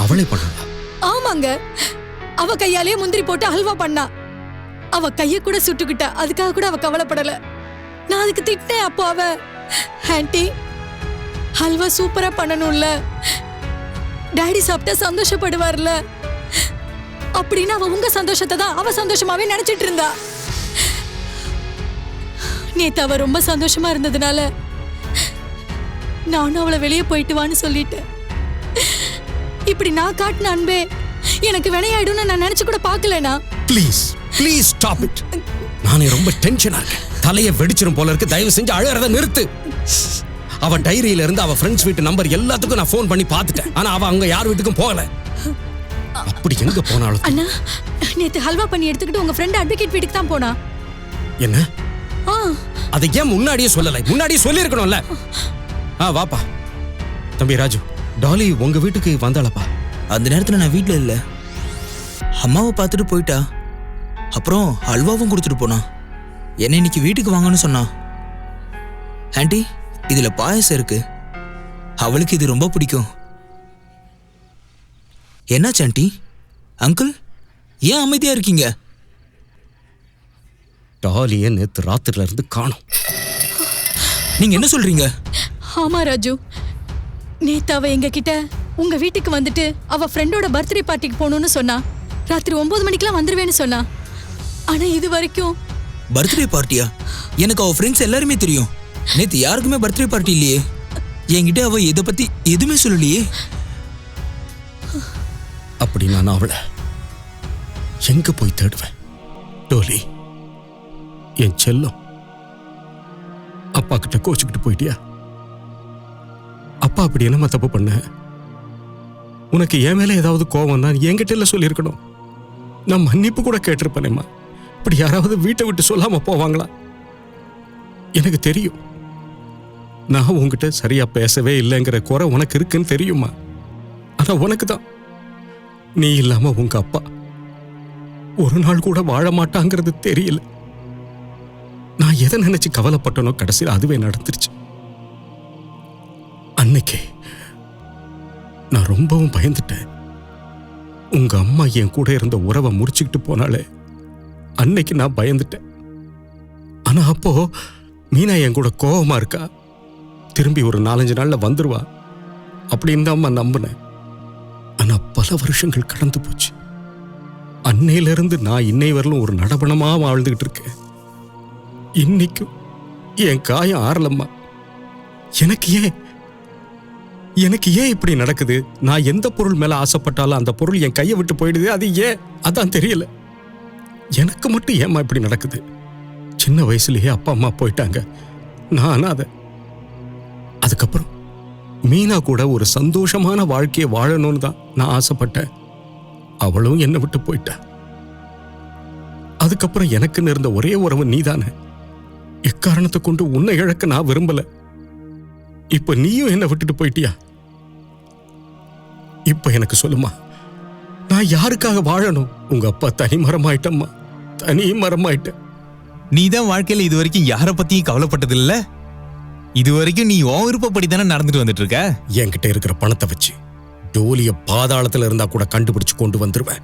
அவளே பண்ணா?
ஆமாங்க, அவ கையாலேயே முந்திரி போட்டு ஹல்வா பண்ணா. அவ கைய கூட சுட்டுக்கிட்டா. அதுக்காக கூட அவ கவலைப்படல. நான் அதுக்கு திட்டேன். அப்போ அவ, ஆன்ட்டி ஹல்வா சூப்பரா பண்ணணும்ல, டாடி சாப்பிட்டா சந்தோஷப்படுவார்ல அப்படின்னு அவ உங்க சந்தோஷத்தை தான் அவ சந்தோஷமாவே நினைச்சிட்டு இருந்தா. நேத்து அவ ரொம்ப சந்தோஷமா இருந்ததுனால நானும் அவளை வெளியே போயிட்டு வான்னு சொல்லிட்டேன். இப்படி நான் காட்டின அன்பே எனக்கு வினையாயிடும்னு நான் நினைச்சு கூட பார்க்கலனா.
Please stop it. நானே ரொம்ப டென்ஷனா இருக்கேன். தலையை வெடிச்சிரும் போல இருக்கு. தயவு செஞ்சு அழறத நிறுத்து. அவ டைரியில இருந்து அவ ஃப்ரெண்ட்ஸ் வீட்டு நம்பர் எல்லாத்துக்கும் நான் ஃபோன் பண்ணி பார்த்துட்டேன். ஆனா அவ அங்க யார் வீட்டுக்கும் போகல. அப்படி எங்க போனாலும்
அண்ணா, நேத்து ஹல்வா பண்ணி எடுத்துக்கிட்டு உங்க ஃப்ரெண்ட் அட்வொகேட் வீட்டுக்கு தான் போனா.
என்ன? அதை ஏன் முன்னாடியே சொல்லலை? முன்னாடியே சொல்லியிருக்கணும்ல. வாப்பா. தம்பி ராஜு, டாலி உங்க வீட்டுக்கு வந்தாளப்பா?
அந்த நேரத்துல நான் வீட்டுல இல்ல. அம்மாவை பார்த்துட்டு போயிட்டா. அப்புறம் அல்வாவும் கொடுத்துட்டு போனா. என்ன இன்னைக்கு வீட்டுக்கு வாங்கன்னு சொன்னா. ஆண்டி, இதுல பாயசம் இருக்கு, அவளுக்கு இது ரொம்ப பிடிக்கும். என்னாச்சு ஆண்டி? அங்கிள் ஏன் அமைதியா இருக்கீங்க?
டாலியை நேத்து ராத்திரில இருந்து காணோம்.
நீங்க என்ன சொல்றீங்க?
ஆமா ராஜு, நேத்து அவ எங்க கிட்ட உங்க வீட்டுக்கு வந்துட்டு அவ ஃப்ரெண்டோட பர்த்டே பார்ட்டிக்கு போகணும்னு சொன்னா. ராத்திரி 9 மணிக்கெல்லாம் வந்துருவேன்னு சொன்னா. ஆனா இது வரைக்கும்.
பர்த்டே பார்ட்டியா? எனக்கு அவ ஃப்ரெண்ட்ஸ் எல்லாருமே தெரியும். நேத்து யாருக்குமே பர்த்டே பார்ட்டி இல்லையே. என்கிட்ட அவ இதை பத்தி எதுவுமே சொல்லலையே.
அப்படி நான் அவளை எங்க போய் தேடுவேன்? டோலி, என் செல்லம், அப்பா கிட்ட கோச்சுக்கிட்டு போயிட்டியா? அப்பா அப்படி என்னம்மா தப்பு பண்ண? உனக்கு என் மேல ஏதாவது கோபம் தான் என்கிட்ட இல்ல சொல்லியிருக்கணும். நான் மன்னிப்பு கூட கேட்டிருப்பேனேம்மா. இப்படி யாராவது வீட்டை விட்டு சொல்லாம போவாங்களா? எனக்கு தெரியும், நான் உங்ககிட்ட சரியா பேசவே இல்லைங்கிற குறை உனக்கு இருக்குன்னு தெரியுமா? ஆனா உனக்கு தான் நீ இல்லாம உங்க அப்பா ஒரு நாள் கூட வாழ மாட்டாங்கிறது தெரியல. நான் எதை நினைச்சு கவலைப்பட்டனோ கடைசியில் அதுவே நடந்துருச்சு. அன்னைக்கு நான் ரொம்பவும் பயந்துட்டேன். உங்க அம்மா என் கூட இருந்த உறவை முறிச்சுக்கிட்டு போனாலே அன்னைக்கு நான் பயந்துட்டேன். ஆனா அப்போ மீனா என் கூட கோபமா இருக்கா, திரும்பி ஒரு 4-5 நாள்ல வந்துருவா அப்படின்னு தான் அம்மா நம்பினேன். ஆனா பல வருஷங்கள் கடந்து போச்சு. அன்னையில இருந்து நான் இன்னை வரலும் ஒரு நடபணமா வாழ்ந்துகிட்டு இருக்கேன். இன்னைக்கும் என் காயம் ஆறலம்மா. எனக்கு ஏன் இப்படி நடக்குது? நான் எந்த பொருள் மேல ஆசைப்பட்டாலும் அந்த பொருள் என் கையை விட்டு போயிடுது. அது ஏன்? அதான் தெரியல. எனக்கு மட்டும் ஏம்மா இப்படி நடக்குது? சின்ன வயசுலயே அப்பா அம்மா போயிட்டாங்க, நான் அனாதை. அதுக்கப்புறம் மீனா கூட ஒரு சந்தோஷமான வாழ்க்கையை வாழணும்னு தான் நான் ஆசைப்பட்டேன். அவளும் என்னை விட்டு போயிட்டா. அதுக்கப்புறம் எனக்குன்னு இருந்த ஒரே உறவு நீதானே. எக்காரணத்தை கொண்டு உன்னை இழக்க நான் விரும்பல. இப்ப நீயும் என்ன விட்டுட்டு போயிட்டியா? இப்ப எனக்கு சொல்லுமா, நான் யாருக்காக வாழணும்? உங்க அப்பா தனி மரமாயிட்டம்மா, தனி மரமாயிட்ட.
நீ தான் வாழ்க்கையில இது வரைக்கும் யாரை பத்தியும் கவலைப்பட்டது இல்ல. இது வரைக்கும் நீ உன் விருப்பப்படி தானே நடந்துட்டு வந்துட்டு இருக்க.
என்கிட்ட இருக்கிற பணத்தை வச்சு டோலிய பாதாளத்துல இருந்தா கூட கண்டுபிடிச்சு கொண்டு வந்துருவேன்.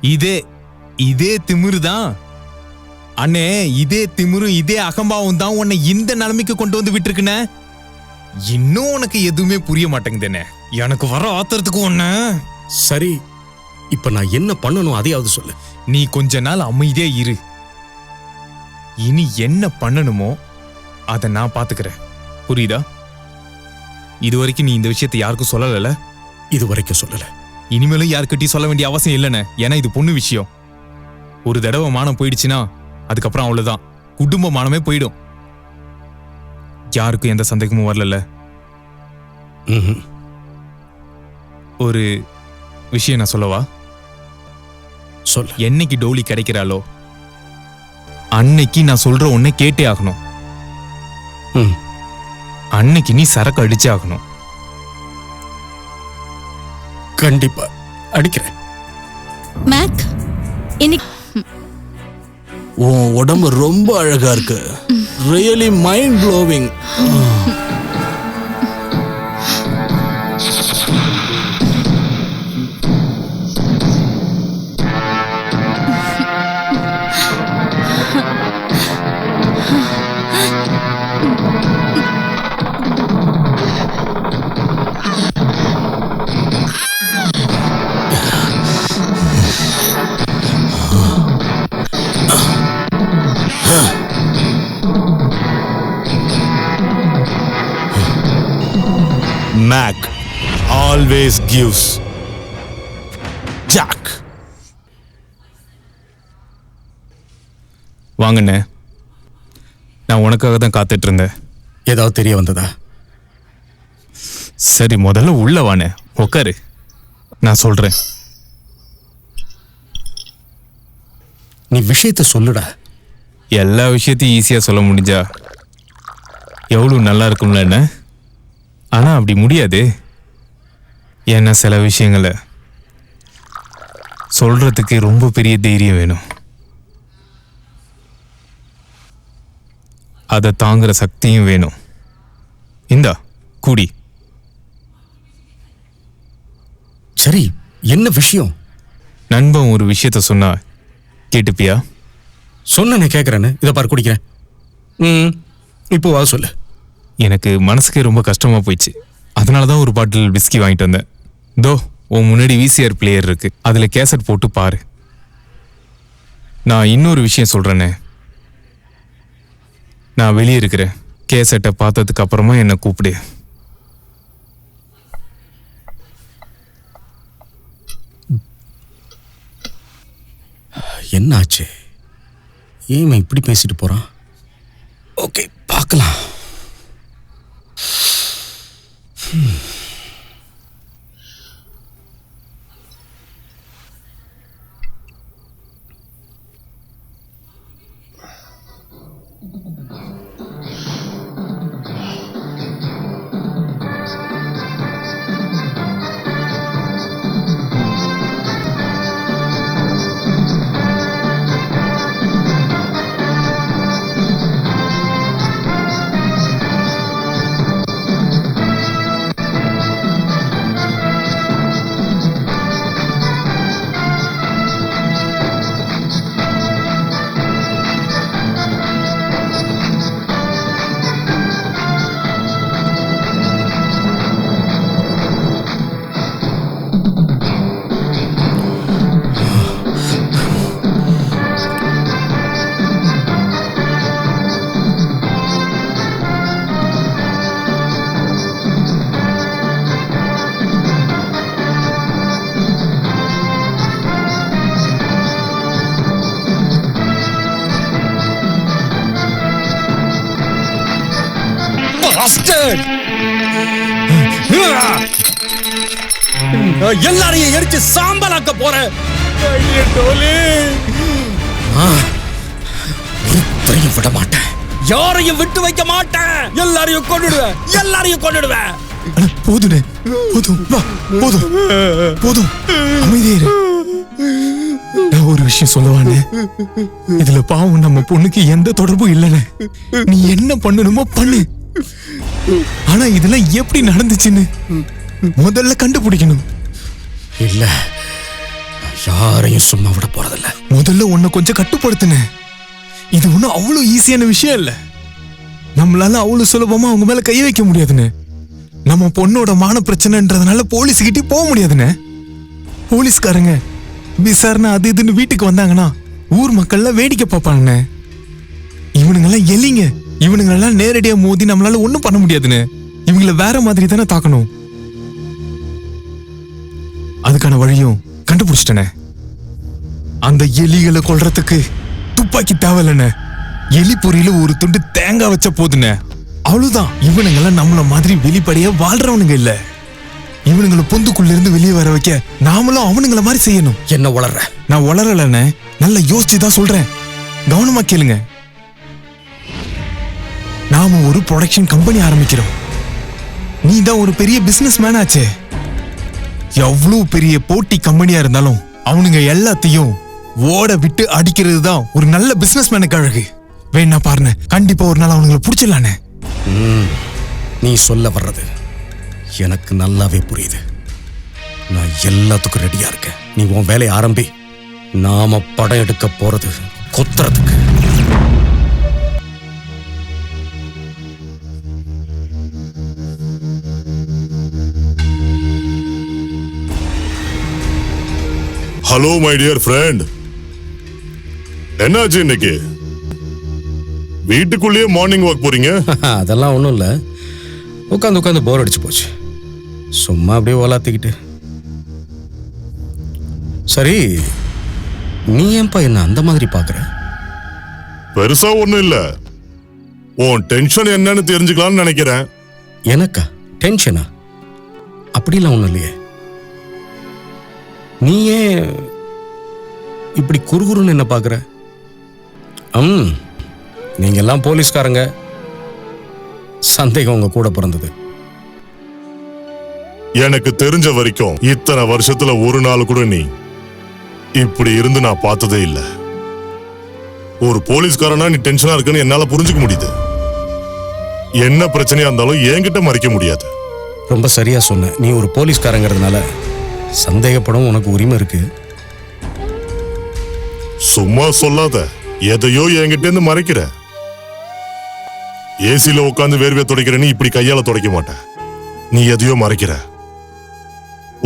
இதே திமிரு தான் அண்ணே. இதே திமிரு, இதே அகம்பாவம் தான் உன்னை இந்த நிலைமைக்கு கொண்டு வந்து விட்டுருக்குன. இன்னும் உனக்கு எதுவுமே புரிய மாட்டேங்குதுன்னு எனக்கு வர ஆத்திரத்துக்கு ஒண்ணு.
சரி, இப்ப நான் என்ன பண்ணணும் அதையாவது சொல்லு.
நீ கொஞ்ச நாள் அமைதியா இரு. இனி என்ன பண்ணணுமோ அதை நான் பாத்துக்கிறேன், புரியுதா? இது வரைக்கும் நீ இந்த விஷயத்தை யாருக்கும் சொல்லல.
இது வரைக்கும் சொல்லல.
இனிமேலும் யாருக்கிட்டையும் சொல்ல வேண்டிய அவசியம் இல்லைன்னு. ஏன்னா இது பொண்ணு விஷயம். ஒரு தடவை மானம் போயிடுச்சுன்னா அதுக்கப்புறம் அவ்வளவுதான், குடும்ப மானமே போயிடும். யாருக்கும் எந்த சந்தேகமும் வரல. ஒரு விஷயம் நான் சொல்லவா?
சொல்ல.
என்னைக்கு டோலி கிடைக்கிறாளோ அன்னைக்கு நான் சொல்ற ஒன்னை கேட்டே ஆகணும். அன்னைக்கு நீ சரக்கு அடிச்சே ஆகணும்.
கண்டிப்பா அடிக்கிறேன்.
மேக், இன்னைக்கு
உன் உடம்பு ரொம்ப அழகா இருக்கு. Really mind blowing.
Mac always gives. Jack.
வாங்கண்ணே, நான் உனக்காக தான் காத்துட்டு இருந்தேன்.
ஏதாவது தெரிய வந்ததா?
சரி, முதல்ல உள்ள வானே, உட்காரு, நான் சொல்றேன்.
நீ விஷயத்த சொல்லுடா.
எல்லா விஷயத்தையும் ஈஸியா சொல்ல முடிஞ்சா எவ்வளவு நல்லா இருக்கும்ல என்ன? ஆனா அப்படி முடியாது. ஏன்னா சில விஷயங்களை சொல்றதுக்கு ரொம்ப பெரிய தைரியம் வேணும். அதை தாங்குற சக்தியும் வேணும். இந்தா கூடி.
சரி, என்ன விஷயம்?
நண்பன் ஒரு விஷயத்த சொன்னா கேட்டுப்பியா?
சொன்ன கேட்கிறேன்னு. இதை பாரு, குடிக்கிறேன். இப்போ வா சொல்லு.
எனக்கு மனசுக்கே ரொம்ப கஷ்டமா போயிடுச்சு. அதனாலதான் ஒரு பாட்டில் விஸ்கி வாங்கிட்டு வந்தேன். தோ உன் முன்னாடி VCR பிளேயர் இருக்கு, அதுல கேசட் போட்டு பாரு. நான் இன்னொரு விஷயம் சொல்றேனே, நான் வெளியே இருக்கிறேன். கேசட்டை பார்த்ததுக்கு அப்புறமா என்னை கூப்பிடு.
என்னாச்சு? ஏன் இவன் இப்படி பேசிட்டு போறான்? ஓகே, பார்க்கலாம். எல்லாரையும் எரிச்சு சாம்பலாக்க போறேன். ஒருத்தரையும் விட மாட்டேன், யாரையும் விட்டு வைக்க மாட்டேன். எல்லாரையும் கொன்னுடுவேன்.
போதும் போதும் போதும், அமைதியே. நான் ஒரு விஷயம் சொல்லுவானே, இதுல பாவம் நம்ம பொண்ணுக்கு எந்த தொடர்பும் இல்லைன்னு. நீ என்ன பண்ணணுமோ பண்ணு, ஆனா இதெல்லாம் எப்படி நடந்துச்சுன்னு முதல்ல கண்டுபிடிக்கணும்.
இல்ல, யாரையும் சும்மா விட போறதில்ல.
முதல்ல உன்னை கொஞ்சம் கட்டுப்படுத்துன. இது ஒண்ணும் அவ்வளவு ஈஸியான விஷயம் இல்ல. நம்மளால அவ்வளவு சுலபமா அவங்க மேல கை வைக்க முடியாதுன்னு. நம்ம பொண்ணோட மான பிரச்சனைன்றதுனால போலீஸ் கிட்டே போக முடியாதுன்னு. போலீஸ்காரங்க விசாரணை அது இதுன்னு வீட்டுக்கு வந்தாங்கன்னா ஊர் மக்கள்லாம் வேடிக்கை பார்ப்பாங்க. இவனுங்கெல்லாம் எலிங்க. இவனுங்கெல்லாம் நேரடியா மோதி நம்மளால ஒண்ணும் பண்ண முடியாதுன்னு. இவங்கள வேற மாதிரி தானே தாக்கணும். அதுக்கான வழியும் கண்டுபிடிச்சிட்டனே. அந்த எலிகளை கொல்றதுக்கு துப்பாக்கி தேவையில்லைன்னு. எலி பொறியில ஒரு துண்டு தேங்காய் வச்ச போதுன்னு. அவ்வளவுதான். இவனுங்கெல்லாம் நம்மள மாதிரி வெளிப்படையா வாழ்றவனுங்க இல்ல. இவனுங்களை பொந்துக்குள்ள இருந்து வெளியே வர வைக்க நாமளும் அவனுங்கள மாதிரி செய்யணும்.
என்ன வளர்ற?
நான் வளரலன்னு நல்லா யோசிச்சுதான் சொல்றேன். கவனமா கேளுங்க. நாம ஒரு ப்ரொடக்ஷன் கம்பெனி ஆரம்பிக்கிறோம். நீ தான் ஒரு பெரிய பிசினஸ் மேன் ஆச்சே. எவ்வளவு பெரிய போட்டி கம்பெனியா இருந்தாலும் அவனுங்க எல்லாத்தையும் ஓட விட்டு அடிக்கிறது தான் ஒரு நல்ல பிசினஸ் மேனுக்கு அழகு. வேணா பாருங்க, கண்டிப்பா ஒரு நாள் அவனுங்களை பிடிச்சிடலானே.
நீ சொல்ல வர்றது எனக்கு நல்லாவே புரியுது. நான் எல்லாத்துக்கும் ரெடியா இருக்கேன். நீ உன் வேலையை ஆரம்பி. நாம படம் எடுக்க போறது கொத்துறதுக்கு.
ஹலோ மை டியர் ஃப்ரெண்ட், என்னாச்சு இன்னைக்கு? வீட்டுக்குள்ளேயே மார்னிங் வாக் போறீங்க?
அதெல்லாம் ஒன்றும் இல்லை, உட்காந்து போர் அடிச்சு போச்சு. சும்மா அப்படியே ஓலாத்திக்கிட்டு. சரி, நீ ஏன்பா என்ன அந்த மாதிரி பார்க்குற?
பெருசா ஒன்றும் இல்லை, உன் டென்ஷன் என்னன்னு தெரிஞ்சுக்கலாம்னு நினைக்கிறேன்.
எனக்கா டென்ஷனா? அப்படிலாம் ஒன்றும் இல்லையே. நீ ஏன் இப்படி குறுகுறுன்னு என்ன பார்க்குற? நீங்க எல்லாம் போலீஸ்காரங்க, சந்தேகம் உங்க கூட பிறந்தது.
எனக்கு தெரிஞ்ச வரைக்கும் இத்தனை வருஷத்துல ஒரு நாள் கூட நீ இப்படி இருந்து நான் பார்த்ததே இல்லை. ஒரு போலீஸ்காரனா நீ டென்ஷனா இருக்குன்னு என்னால புரிஞ்சுக்க முடியுது. என்ன பிரச்சனையா இருந்தாலும் என்கிட்ட மறைக்க முடியாது.
ரொம்ப சரியா சொன்ன. நீ ஒரு போலீஸ்காரங்கிறதுனால சந்தேகப்படும் உனக்கு உரிமை இருக்கு.
சும்மா சொல்லாத, எதையோ என்கிட்ட இருந்து மறைக்கிற. ஏசில உட்காந்து வேர்வை துடைக்கிற நீ இப்படி கையால துடைக்க மாட்ட. நீ எதையோ மறைக்கிற.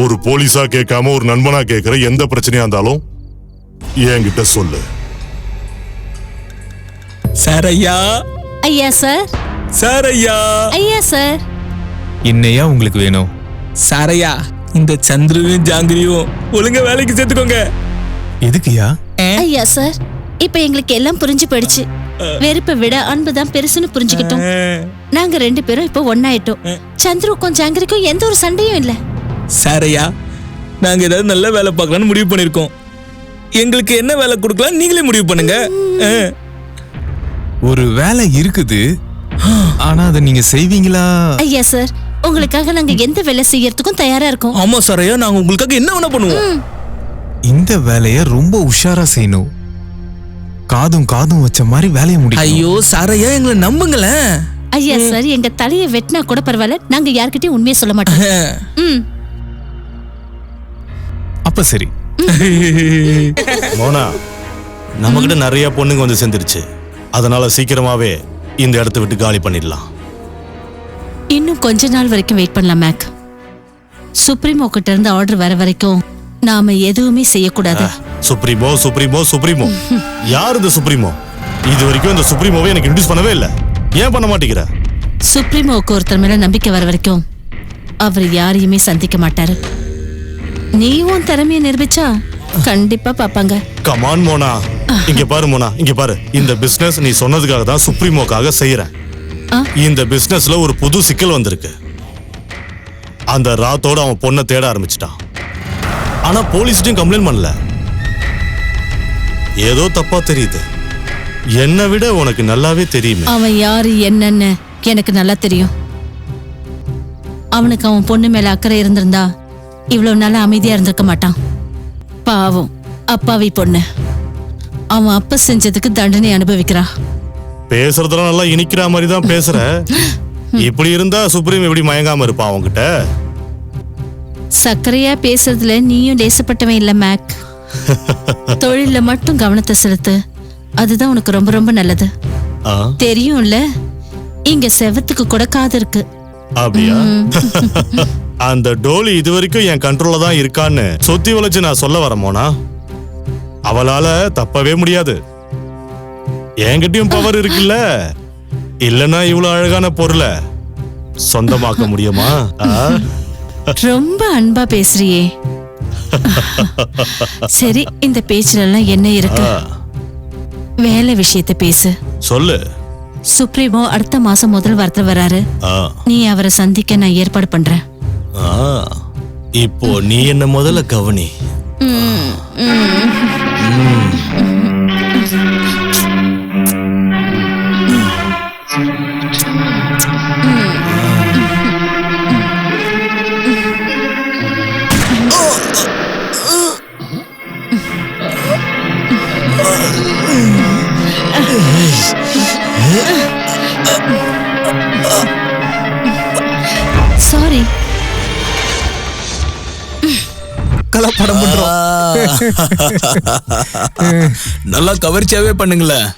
ஒரு போலீஸா கேட்காம ஒரு நண்பனா கேட்கிற. எந்த பிரச்சனையா இருந்தாலும் என்கிட்ட சொல்லு.
சார் ஐயா.
ஐயா சார்.
சார் ஐயா.
ஐயா சார்.
என்னையா உங்களுக்கு வேணும்?
சார் ஐயா, இந்த சந்திரவையும் ஜாங்கிரியும் ஒழுங்கா வேலைக்கு சேர்த்துக்கோங்க.
எதுக்குயா?
ஐயா சார், இப்ப எங்களுக்கு எல்லாம் புரிஞ்சு போயிடுச்சு. வெறுப்பை விட அன்பு தான் பெருசுன்னு புரிஞ்சுக்கிட்டோம். நாங்க 2 பேரும் இப்போ ஒன்னாயிட்டோம். சந்துருக்கும் ஜாங்கிரிக்கும் எந்த ஒரு சண்டையும் இல்ல.
சாரையா, நாங்க ஏதாவது நல்ல வேலை பார்க்கலாம்னு முடிவு பண்ணிருக்கோம். எங்களுக்கு என்ன வேலை கொடுக்கலாம் நீங்களே முடிவு பண்ணுங்க.
ஒரு வேலை இருக்குது, ஆனா அதை நீங்க செய்வீங்களா?
ஐயா சார், உங்களுக்காக நாங்க எந்த வேலை செய்யறதுக்கும் தயாரா இருக்கோம்.
ஆமா சாரையா, நாங்க உங்களுக்காக என்ன வேணா பண்ணுவோம்.
இந்த வேலைய ரொம்ப உஷாரா செய்யணும். காதும் காதும் வச்ச மாதிரி வேலையை முடியும்.
ஐயோ சாரையா, எங்களை நம்புங்களேன்.
ஐயா சார், எங்க தலையை வெட்டினா கூட பரவாயில்ல, நாங்க யார்கிட்டயும் உண்மையை சொல்ல மாட்டோம்.
அப்ப சரி.
மோனா, நம்மகிட்ட நிறைய பொண்ணுங்க வந்து சேர்ந்துருச்சு. அதனால சீக்கிரமாவே இந்த இடத்த விட்டு காலி பண்ணிடலாம்.
இன்னும் கொஞ்ச நாள் வரைக்கும் வெயிட் பண்ணலாம் மேக். சுப்ரீமோ கிட்ட இருந்து ஆர்டர் வர வரைக்கும் நாம எதுவுமே செய்யக்கூடாது.
சுப்ரீமோ சுப்ரீமோ சுப்ரீமோ யார் இந்த சுப்ரீமோ? இது வரைக்கும் இந்த சுப்ரீமோவை எனக்கு இன்ட்ரோடியூஸ் பண்ணவே இல்லை. ஏன் பண்ண மாட்டேங்கிற?
சுப்ரீமோவுக்கு ஒருத்தர் மேல நம்பிக்கை வர வரைக்கும் அவர் யாரையுமே சந்திக்க மாட்டாரு. நீயும் திறமைய நிரூபிச்சா கண்டிப்பா பாப்பாங்க.
கமான் மோனா, இங்க பாரு மோனா, இங்க பாரு. இந்த பிசினஸ் நீ சொன்னதுக்காக தான் சுப்ரீமோக்காக செய்யறேன். இந்த பிசினஸ்ல ஒரு புது சிக்கல் வந்திருக்கு. அந்த ராத்தோட அவன் பொண்ணை தேட ஆரம்பிச்சிட்டான். ஆனா போலீஸ்டையும் கம்ப்ளைண்ட் பண்ணல. ஏதோ தப்பா தெரியுது. என்னை விட உனக்கு நல்லாவே தெரியுமே.
அவன் யாரு என்னன்னு எனக்கு நல்லா தெரியும். அவனுக்கு அவன் பொண்ணு மேல அக்கறை இருந்திருந்தா இவ்வளவு நாளா அமைதியா இருந்திருக்க மாட்டான். பாவம் அப்பாவி பொண்ணு. அவன் அப்ப செஞ்சதுக்கு தண்டனை அனுபவிக்கிறா.
பேசுறதெல்லாம் நல்லா இனிக்கிற மாதிரி தான் பேசுற. இப்படி இருந்தா சுப்ரீம் எப்படி மயங்காம இருப்பா அவன்கிட்ட?
சக்கரையா பேசுறதுல நீயும் லேசப்பட்டவன் இல்ல மேக். தொழில மட்டும் கவனத்தை செலுத்து. அதுதான் உனக்கு ரொம்ப ரொம்ப நல்லது. தெரியும்ல, இங்க செவத்துக்கு கூட காது இருக்கு.
அப்படியா? அந்த டோலி இது வரைக்கும் என் கண்ட்ரோல்ல தான் இருக்கான்னு சொத்தி வளைச்சு நான் சொல்ல வரமோனா? அவளால தப்பவே முடியாது. என்கிட்டயும் பவர் இருக்குல்ல. இல்லனா இவ்வளவு அழகான பொருளை சொந்தமாக்க முடியுமா?
ரொம்ப அன்பா பேசுறியே. சரி, இந்த பேச்சுல எல்லாம் என்ன இருக்கு? வேலை விஷயத்தை பேசு.
சொல்லு.
சுப்ரீமோ அடுத்த மாசம் முதல் வாரத்துல வராரு. நீ அவரை சந்திக்க நான் ஏற்பாடு பண்றேன்.
இப்போ நீ என்ன முதல்ல கவனி.
சாரி.
கலப்படம் பண்றோம். நல்லா கவர்ச்சியாவே பண்ணுங்களேன்.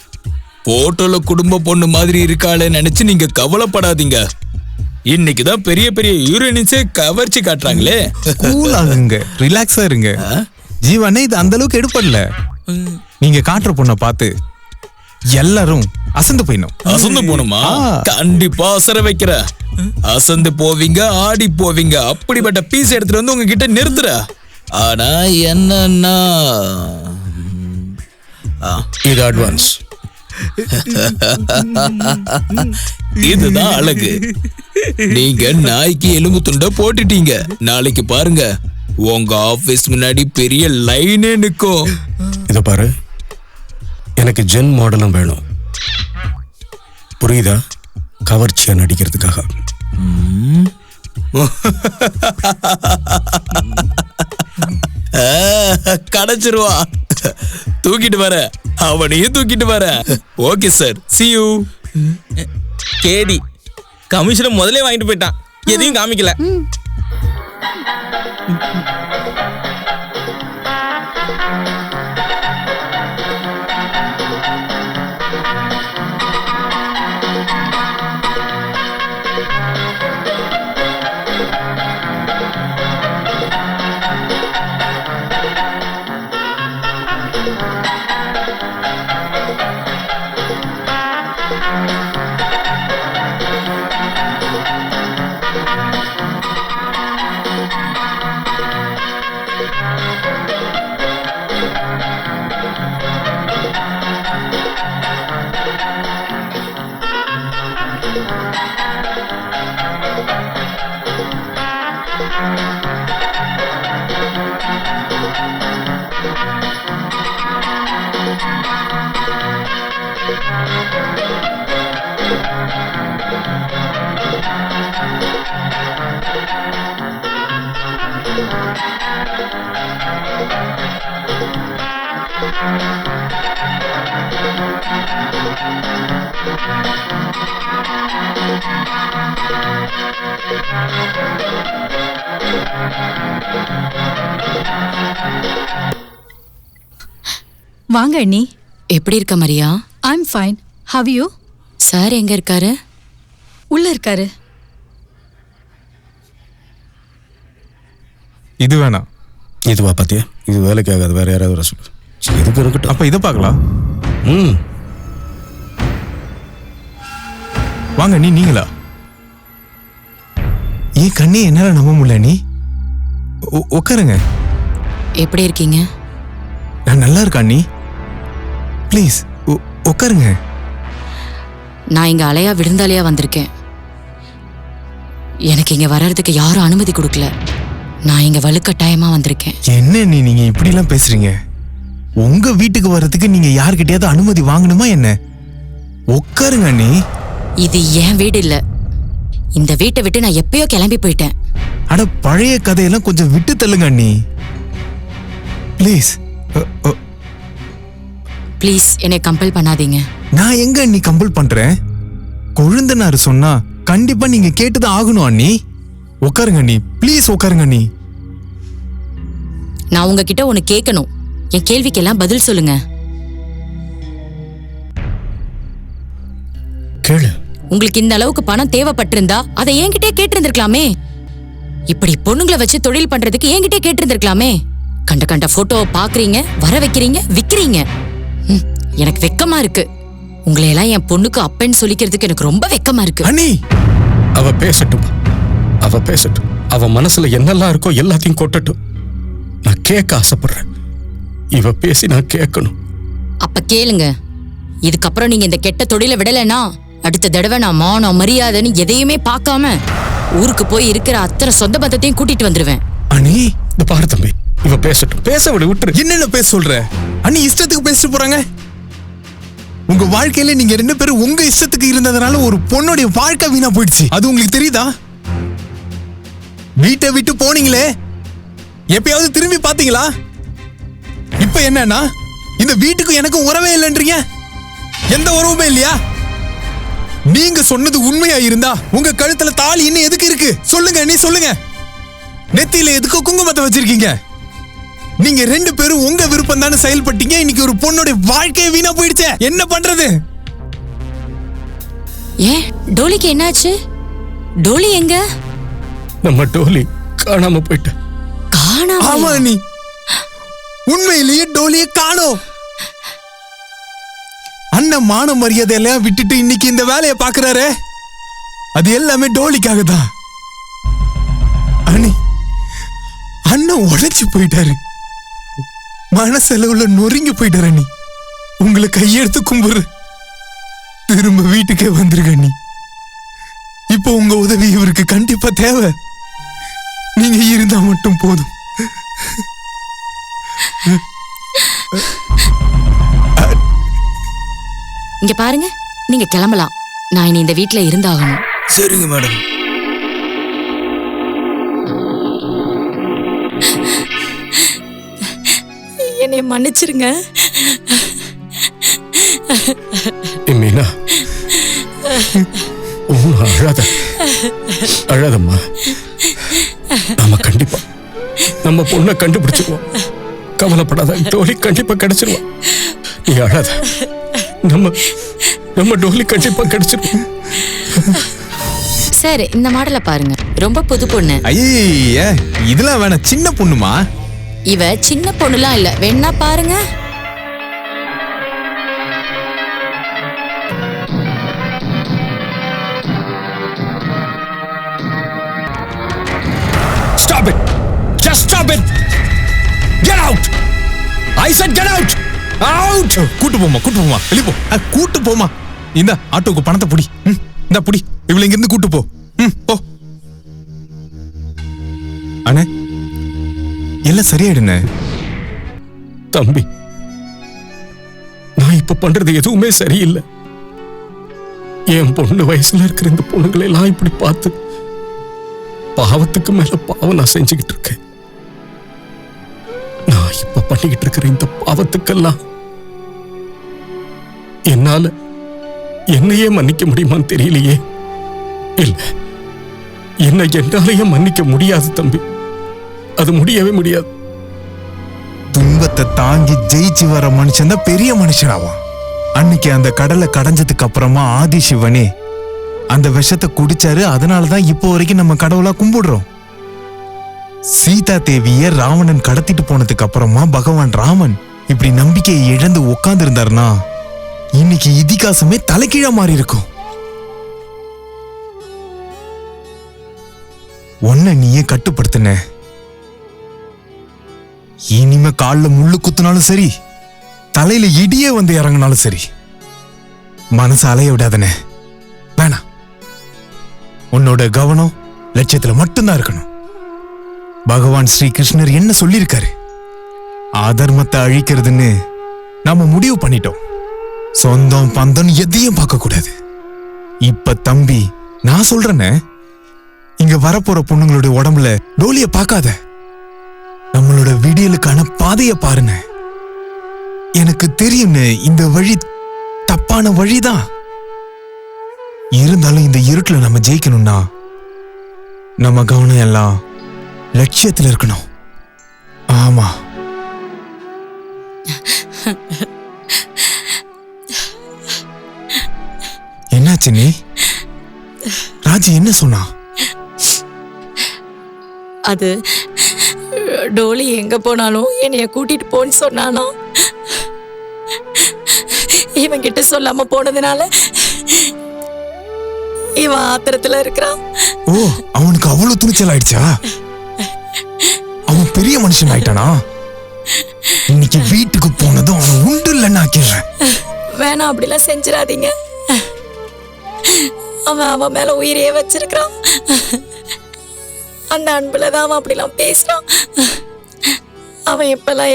போட்டோல குடும்ப பொண்ணு மாதிரி இருக்காளே நினைச்சு நீங்க கவலைப்படாதீங்க. இன்னைக்குதான் பெரிய பெரிய ஹீரோயின்ஸே கவர்ச்சி காட்டுறாங்களே.
கூல் ஆகுங்க, ரிலாக்ஸா இருங்க. ஜீவனே இது அந்த அளவுக்கு எடுப்படல. நீங்க காட்டுற பொண்ணை பார்த்து எல்லாரும் அசந்து போயிடும்.
அசந்து போணுமா? கண்டிப்பா அசர வைக்கிற. அசந்து போவீங்க, ஆடி போவீங்க. அப்படிப்பட்ட பீஸ் எடுத்துட்டு வந்து உங்ககிட்ட நிறுத்துற. ஆனா என்னன்னா
இது அட்வான்ஸ்.
இதுதான் அழகு. நீங்க நாய்க்கு எலும்பு துண்ட போட்டுட்டீங்க. நாளைக்கு பாருங்க, உங்க ஆபீஸ் முன்னாடி பெரிய லைனே நிக்கும்.
இத பாரு, எனக்கு ஜென் மாடலும் வேணும். புரியுதா? கவர்ச்சியா நடிக்கிறதுக்காக.
கிடைச்சிருவா. தூக்கிட்டு வர, அவனையும் தூக்கிட்டு வர. Okay sir, see you.
கேடி கமிஷனை முதல்ல வாங்கிட்டு போயிட்டான். எதையும் காமிக்கல.
வாங்க அண்ணி.
எப்படி இருக்க Maria?
I'm fine. How you?
Sir எங்க இருக்காரு?
உள்ள இருக்காரு.
இது வேணாம்.
இதுவா பாத்தியா? இது வேலைக்கு ஆகாது, வேற யாராவது வர சொல்லு. சரி, இதுக்கு இருக்கட்டும்.
அப்ப இதை பார்க்கலாம்.
ம்
வாங்க நீங்களா? ஏன் கண்ணே என்னால நம்ப முடியல. நீ உட்காருங்க.
எப்படி இருக்கீங்க?
நான் நல்லா இருக்கேன். நீ ப்ளீஸ் உட்காருங்க.
நான் இங்க அலையா விருந்தாளியா வந்திருக்கேன். எனக்கு இங்க வர்றதுக்கு யாரும் அனுமதி கொடுக்கல. நான் இங்க வலுக்கட்டாயமா வந்திருக்கேன்.
என்ன நீங்க இப்படி எல்லாம் பேசுறீங்க? உங்க வீட்டுக்கு வர்றதுக்கு நீங்க யார்கிட்டயாவது அனுமதி வாங்கணுமா என்ன? உட்காருங்க நீ.
இது என் வீடு இல்ல. இந்த வீட்டை விட்டு நான் எப்பயோ கிளம்பி போயிட்டேன்.
அட பழைய கதையெல்லாம் கொஞ்சம் விட்டு தள்ளுங்க நீ ப்ளீஸ்.
ப்ளீஸ் என்னை கம்பல் பண்ணாதீங்க.
நான் எங்க நீ கம்பல் பண்றேன்? கொழுந்தனாரு சொன்னா கண்டிப்பா நீங்க கேட்டுதான் ஆகணும் அண்ணி. உட்காருங்க நீ ப்ளீஸ், உட்காருங்க நீ.
நான் உங்ககிட்ட ஒன்னு கேட்கணும். என் கேள்விக்கெல்லாம் பதில் சொல்லுங்க.
கேளு.
உங்களுக்கு இந்த அளவுக்கு பணம் தேவைப்பட்டிருந்தா அதை என்கிட்டே கேட்டிருந்திருக்கலாமே. இப்படி பொண்ணுங்களை வச்சு தொழில் பண்றதுக்கு என்கிட்டே கேட்டிருந்திருக்கலாமே. கண்ட கண்ட போட்டோவை பாக்குறீங்க, வர வைக்கிறீங்க, விக்கிறீங்க. எனக்கு வெக்கமா இருக்கு. உங்களை எல்லாம் என் பொண்ணுக்கு அப்பன்னு சொல்லிக்கிறதுக்கு எனக்கு ரொம்ப வெக்கமா இருக்கு.
அண்ணி
அவ பேசட்டும், அவ பேசட்டும். அவ மனசுல என்னெல்லாம் இருக்கோ எல்லாத்தையும் கொட்டட்டும். நான் கேட்க ஆசைப்படுறேன். இவ பேசி நான் கேட்கணும்.
அப்ப கேளுங்க. இதுக்கப்புறம் நீங்க இந்த கெட்ட தொழிலை விடலைன்னா அடுத்த தடவை நான் மானம் மரியாதைன்னு எதையுமே பார்க்காம ஊருக்கு போய் இருக்கிற அத்தனை சொந்த பந்தத்தையும் கூட்டிட்டு வந்துருவேன்.
அண்ணி
இந்த பாரு தம்பி, இவ பேசட்டும். பேச விட்டுரு.
என்னென்ன பேச சொல்ற அண்ணி? இஷ்டத்துக்கு பேசிட்டு போறாங்க. உங்க வாழ்க்கையில நீங்க 2 பேரும் உங்க இஷ்டத்துக்கு இருந்ததுனால ஒரு பொண்ணுடைய வாழ்க்கை வீணா போயிடுச்சு. அது உங்களுக்கு தெரியுதா? வீட்டை விட்டு போனீங்களே, எப்பயாவது திரும்பி பாத்தீங்களா? இப்ப என்னன்னா இந்த வீட்டுக்கும் எனக்கும் உறவே இல்லைன்றீங்க. எந்த உறவுமே இல்லையா? நீங்க சொன்னது உண்மையா இருந்தா உங்க கழுத்துல தாலி இன்னும் எதுக்கு இருக்கு? சொல்லுங்க நீ சொல்லுங்க. நெத்தியில எதுக்கு குங்குமத்தை வச்சிருக்கீங்க? நீங்க 2 பேரும் உங்க விருப்பம் தானே செயல்பட்டீங்க. இன்னைக்கு ஒரு பொண்ணுடைய வாழ்க்கையை வீணா போயிடுச்சே, என்ன பண்றது?
ஏன் டோலிக்கு என்னாச்சு? டோலி எங்க?
நம்ம டோலி காணாம போயிட்ட.
காணாம?
ஆமா நீ உண்மையிலேயே டோலியை காணோம். அண்ணன் மான மரியாதை எல்லாம் விட்டுட்டு இன்னைக்கு இந்த வேலையை பாக்குறாரு. அது எல்லாமே டோலிக்காக தான். அண்ணன் உடைச்சு போயிட்டாரு. மனசெலவுல நொறுங்கி போயிட்டாரு. நீ உங்களை கையெடுத்து கும்புற. திரும்ப வீட்டுக்கே வந்துருக்க. நீ இப்போ உங்க உதவி இவருக்கு கண்டிப்பா தேவை. நீங்க இருந்தா மட்டும் போதும்.
இங்க பாருங்க, நீங்க கிளம்பலாம். நான் இனி இந்த வீட்டுல இருந்தாகணும்.
சரிங்க மேடம்.
என்னை மன்னிச்சிருங்க.
மீனா, அழாத அழாதம்மா. நாம கண்டிப்பா நம்ம பொண்ணை கண்டுபிடிச்சிருவோம். கவலைப்படாத, டோலி கண்டிப்பா கிடைச்சிருவோம். நீ அழாத. நம்ம டோலி கண்டிப்பா கிடைச்சிருவோம்.
சரி, இந்த மாடலை பாருங்க, ரொம்ப புது பொண்ணு.
ஐயே, இதெல்லாம் வேணாம், சின்ன பொண்ணுமா.
இவ சின்ன பொண்ணுலாம் இல்ல, வேணா பாருங்க.
Stop it! Just stop it! Get out! I said get out! Out! கூட்டு போமா, வெளிய போ. கூட்டு போமா. இந்த ஆட்டோக்கு பணத்தை புடி. இந்த புடி. இவளை இங்க இருந்து கூட்டு போ. போ. அண்ணே, எல்லாம் சரியாயிடுனே.
தம்பி, நான் இப்ப பண்றது எதுவுமே சரியில்லை. என் பொண்ணு வயசுல இருக்கிற இந்த பொண்ணுங்களை எல்லாம் இப்படி பார்த்து பாவத்துக்கு மேல பாவம் நான் செஞ்சுக்கிட்டு இருக்கேன். நான் இப்ப பண்ணிக்கிட்டு இருக்கிற இந்த பாவத்துக்கெல்லாம் என்னால என்னையே மன்னிக்க முடியுமான்னு தெரியலையே. இல்ல, என்னை என்னாலேயே மன்னிக்க முடியாது தம்பி. அது முடியவே முடியாது.
துன்பத்தை தாங்கி ஜெயிச்சு வர மனுஷன் தான் பெரிய மனுஷனாவான். அன்னைக்கு அந்த கடலை கடைஞ்சதுக்கு அப்புறமா ஆதிசிவனே அந்த விஷத்தை குடிச்சாரு. அதனாலதான் இப்போ வரைக்கும் நம்ம கடவுளா கும்பிடுறோம். சீதா தேவிய ராவணன் கடத்திட்டு போனதுக்கு அப்புறமா பகவான் ராமன் இப்படி நம்பிக்கையை இழந்து உட்கார்ந்து இருந்தாருன்னா இன்னைக்கு இதிகாசமே தலைகீழா மாறி இருக்கும். ஒன்ன நீயே கட்டுப்படுத்தின. இனிமே கால்ல முள்ளு குத்துனாலும் சரி, தலையில இடியே வந்து இறங்கினாலும் சரி, மனசு அலைய விடாதனே. வேணாம், உன்னோட கவனம் லட்சியத்துல மட்டும்தான் இருக்கணும். பகவான் ஸ்ரீ கிருஷ்ணர் என்ன சொல்லியிருக்காரு? அதர்மத்தை அழிக்கிறதுன்னு நாம முடிவு பண்ணிட்டோம். சொந்தம் பந்தம் எதையும் பார்க்க கூடாது. இப்ப தம்பி நான் சொல்றேன்னு, இங்க வரப்போற பொண்ணுங்களுடைய உடம்புல டோலிய பார்க்காத. நம்மளோட விடியலுக்கான பாதைய பாருங்க. எனக்கு தெரியும்னு இந்த வழி தப்பான வழிதான். இருந்தாலும் இந்த இருட்டுல நம்ம ஜெயிக்கணும்னா நம்ம கவனம் எல்லாம் லட்சியத்துல இருக்கணும். ஆமா. என்னாச்சு நீ? ராஜி என்ன சொன்னா?
அது டோலி எங்க போனாலும் என்னைய கூட்டிட்டு போன்னு சொன்னானோ. இவன் கிட்ட சொல்லாம போனதுனால இவன் ஆத்திரத்துல இருக்கிறான்.
ஓ, அவனுக்கு அவ்வளவு துணிச்சல் ஆயிடுச்சா? அவன் பெரிய மனுஷன் ஆயிட்டானா? இன்னைக்கு வீட்டுக்கு போனதும் அவன் உண்டு இல்லைன்னு ஆக்கிறேன்.
வேணாம், அப்படிலாம் செஞ்சிடாதீங்க. அவன் மேல உயிரையே வச்சிருக்கான். அந்த அன்புலதான் அவன் அப்படிலாம் பேசுறான். அவன் எப்பெல்லாம்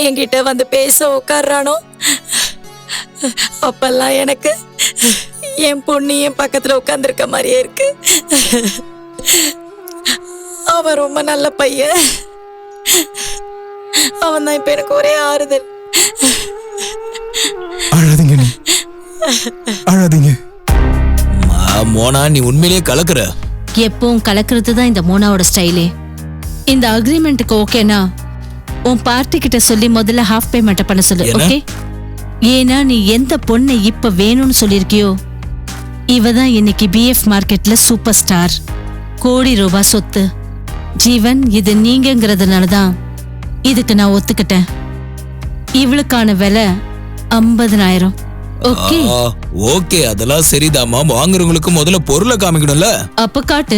என்கிட்ட வந்து பேச உட்கார்றானோ அப்பெல்லாம் எனக்கு என் பொண்ணு என் பக்கத்துல உட்கார்ந்துருக்க மாதிரியே இருக்கு. அவன் ரொம்ப நல்ல பையன். அவன் தான் இப்ப எனக்கு ஒரே ஆறுதல்.
அழாதீங்க, அழாதீங்க.
மோனா, நீ உண்மையிலேயே கலக்குற.
எப்பவும் கலக்கிறது தான் இந்த மோனாவோட ஸ்டைலே. இந்த அக்ரிமெண்ட்டுக்கு ஓகேனா உன் பார்ட்டி கிட்ட சொல்லி முதல்ல ஹாஃப் பேமெண்ட் பண்ண சொல்லு. ஓகே? ஏன்னா நீ எந்த பொண்ணை இப்ப வேணும்னு சொல்லிருக்கியோ இவதான் இன்னைக்கு பிஎஃப் மார்க்கெட்ல சூப்பர் ஸ்டார், கோடி ரூபாய் சொத்து. ஜீவன், இது நீங்கிறதுனாலதான் இதுக்கு நான் ஒத்துக்கிட்டேன். இவளுக்கான விலை 50,000. ஓகே?
ஓகே, அதெல்லாம் சரிதாமா. வாங்குறவங்களுக்கு முதல்ல பொருளை காமிக்கணும்ல.
அப்ப காட்டு.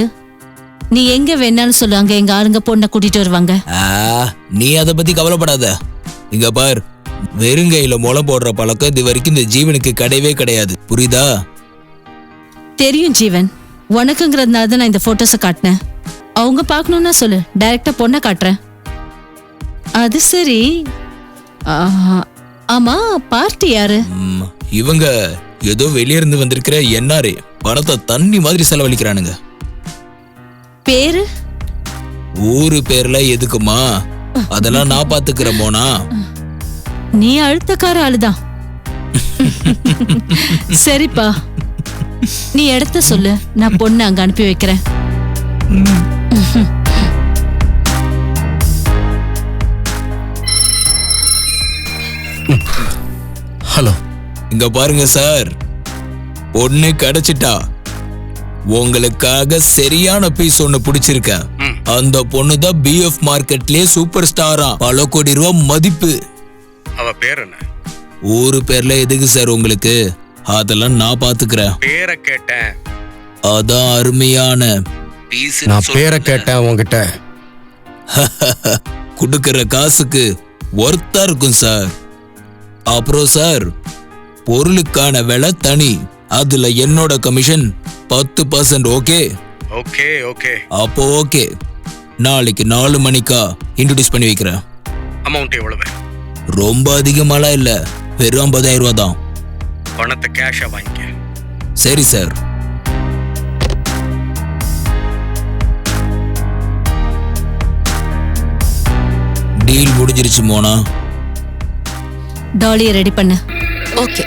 நீ எங்க வேணாலும் சொல்லு, அங்க எங்க ஆளுங்க பொண்ணை கூட்டிட்டு வருவாங்க.
நீ அதை பத்தி கவலைப்படாத. இங்க பார், வெறுங்கையில முளை போடுற பழக்கம் இது வரைக்கும் இந்த ஜீவனுக்கு கிடையவே கிடையாது. புரியுதா?
தெரியும் ஜீவன், உனக்குங்கிறதுனால தான் நான் இந்த போட்டோஸை காட்டினேன். அவங்க பார்க்கணும்னா சொல்லு, டைரக்டா பொண்ணை காட்டுறேன். அது சரி. ஆமா, பார்ட்டி யாரு?
இவங்க ஏதோ வெளியிருந்து வந்திருக்கிற என்ஆர்ஏ. பணத்தை தண்ணி மாதிரி செலவழிக்கிறானுங்க.
பேரு?
ஊரு பேர்ல எதுக்குமா? அதெல்லாம் நான் பாத்துக்கிறேன் மோனா.
நீ அழுத்தக்கார ஆளுதான். சரிப்பா, நீ இடத்த சொல்லு, நான் பொண்ணு அங்க அனுப்பி வைக்கிறேன்.
ஹலோ,
இங்க பாருங்க சார், பொண்ணு கிடைச்சிட்டா. உங்களுக்காக சரியான பீஸ் ஒண்ணு பிடிச்சிருக்க. அந்த பொண்ணு தான் பிஎஃப் மார்க்கெட்லயே சூப்பர் ஸ்டாரா, பல கோடி ரூபாய் மதிப்பு.
அவ பேர் என்ன?
ஊரு பேர்ல எதுக்கு சார் உங்களுக்கு? அதெல்லாம் நான் பாத்துக்கிறேன்.
பேரை கேட்டேன்.
அதான் அருமையான பீஸ்.
நான் பேரை கேட்டேன் உங்ககிட்ட.
குடுக்கிற காசுக்கு ஒர்த்தா இருக்கும் சார். அப்புறம் சார், பொருளுக்கான விலை தனி, அதுல என்னோட கமிஷன் 10%. ஓகே?
Okay okay.
அப்போ ஓகே, நாளைக்கு 4 மணிக்கா இன்ட்ரோடியூஸ் பண்ணி வைக்கிறேன்.
அமௌண்ட் எவ்வளவு?
ரொம்ப அதிகமாலாம் இல்ல, வெறும் 50,000 ரூபா தான்.
பணத்தை கேஷா வாங்கிக்க.
சரி சார். டீல் முடிஞ்சிருச்சு மோனா.
டாலியை ரெடி பண்ணு.
ஓகே.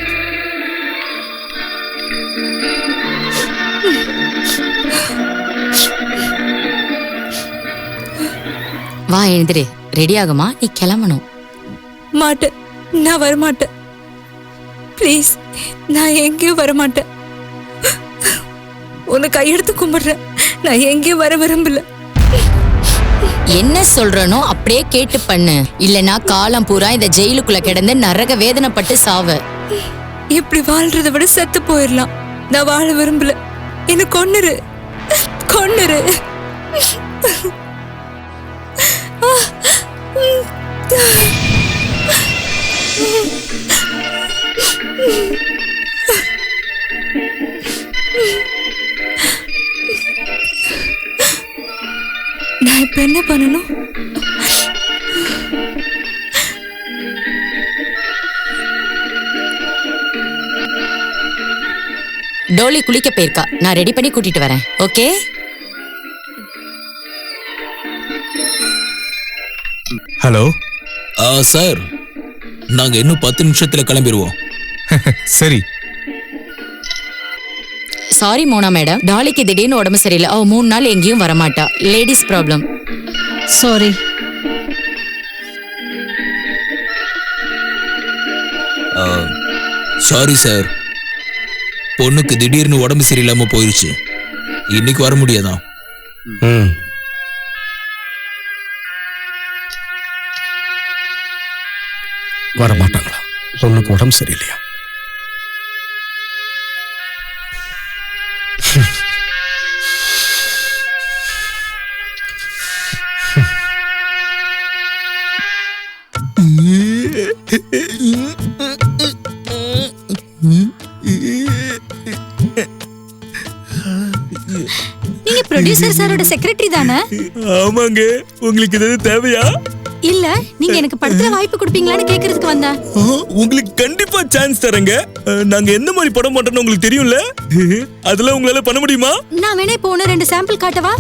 வா எழுந்திரு, ரெடி ஆகுமா, நீ கிளம்பணும்.
மாட்டேன், நான் வரமாட்டேன். ப்ளீஸ், நான் எங்கேயும் வரமாட்டேன். உன்னை கையெடுத்து கும்பிடுறேன், நான் எங்கேயும் வர விரும்பல.
என்ன சொல்றனோ அப்படியே கேட்டு பண்ணு, இல்லனா காலம் பூரா இந்த ஜெயிலுக்குள்ள கிடந்து நரக வேதனைப்பட்டு சாவ.
இப்படி வாழ்றதை விட செத்து போயிடலாம். நான் வாழ விரும்பல. என்ன கொன்னுரு, கொன்னுரு. நான் இப்ப என்ன பண்ணணும்?
டோலி குளிக்க போயிருக்கா, நான் ரெடி பண்ணி கூட்டிட்டு வரேன். ஓகே?
ஹலோ
சார், நாங்க இன்னும் 10 நிமிஷத்துல கிளம்பிடுவோம்.
சரி.
சாரி மோனா மேடம், டாலிக்கு திடீர்னு உடம்பு சரியில்லை. அவ 3 நாள் எங்கேயும் வரமாட்டா. Ladies problem.
Sorry.
Sorry sir, பொண்ணுக்கு திடீர்னு உடம்பு சரியில்லாம போயிருச்சு. இன்னைக்கு வர முடியாதான்.
வர மாட்டாங்களா? பொண்ணுக்கு உடம்பு சரியில்லையா?
நீங்க ப்ரொடியூசர் சாரோட செக்ரட்டரி தானே?
ஆமாங்க. உங்களுக்கு இது தேவையா?
இல்ல, நீங்க எனக்கு படத்துல வாய்ப்பு கொடுப்பீங்களான்னு கேக்குறதுக்கு வந்தேன்.
உங்களுக்கு கண்டிப்பா சான்ஸ் தரேங்க. நாங்க எந்த மாதிரி படம் பண்றோம்னு உங்களுக்கு தெரியும்ல. அதெல்லாம் உங்களால பண்ண முடியுமா?
நான் வேணா இப்போ 2 சாம்பிள் காட்டவா?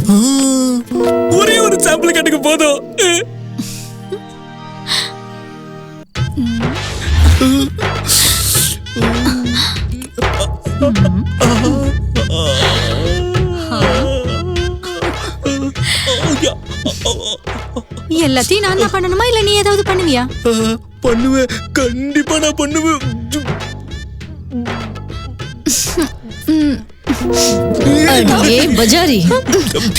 ஒரே ஒரு சாம்பிள் காட்டுங்க போதும்.
எல்லாத்தையும் நான் தான் பண்ணணுமா, இல்ல நீ ஏதாவது பண்ணுவியா?
பண்ணுவேன், கண்டிப்பா நான் பண்ணுவேன்.
பஜாரி,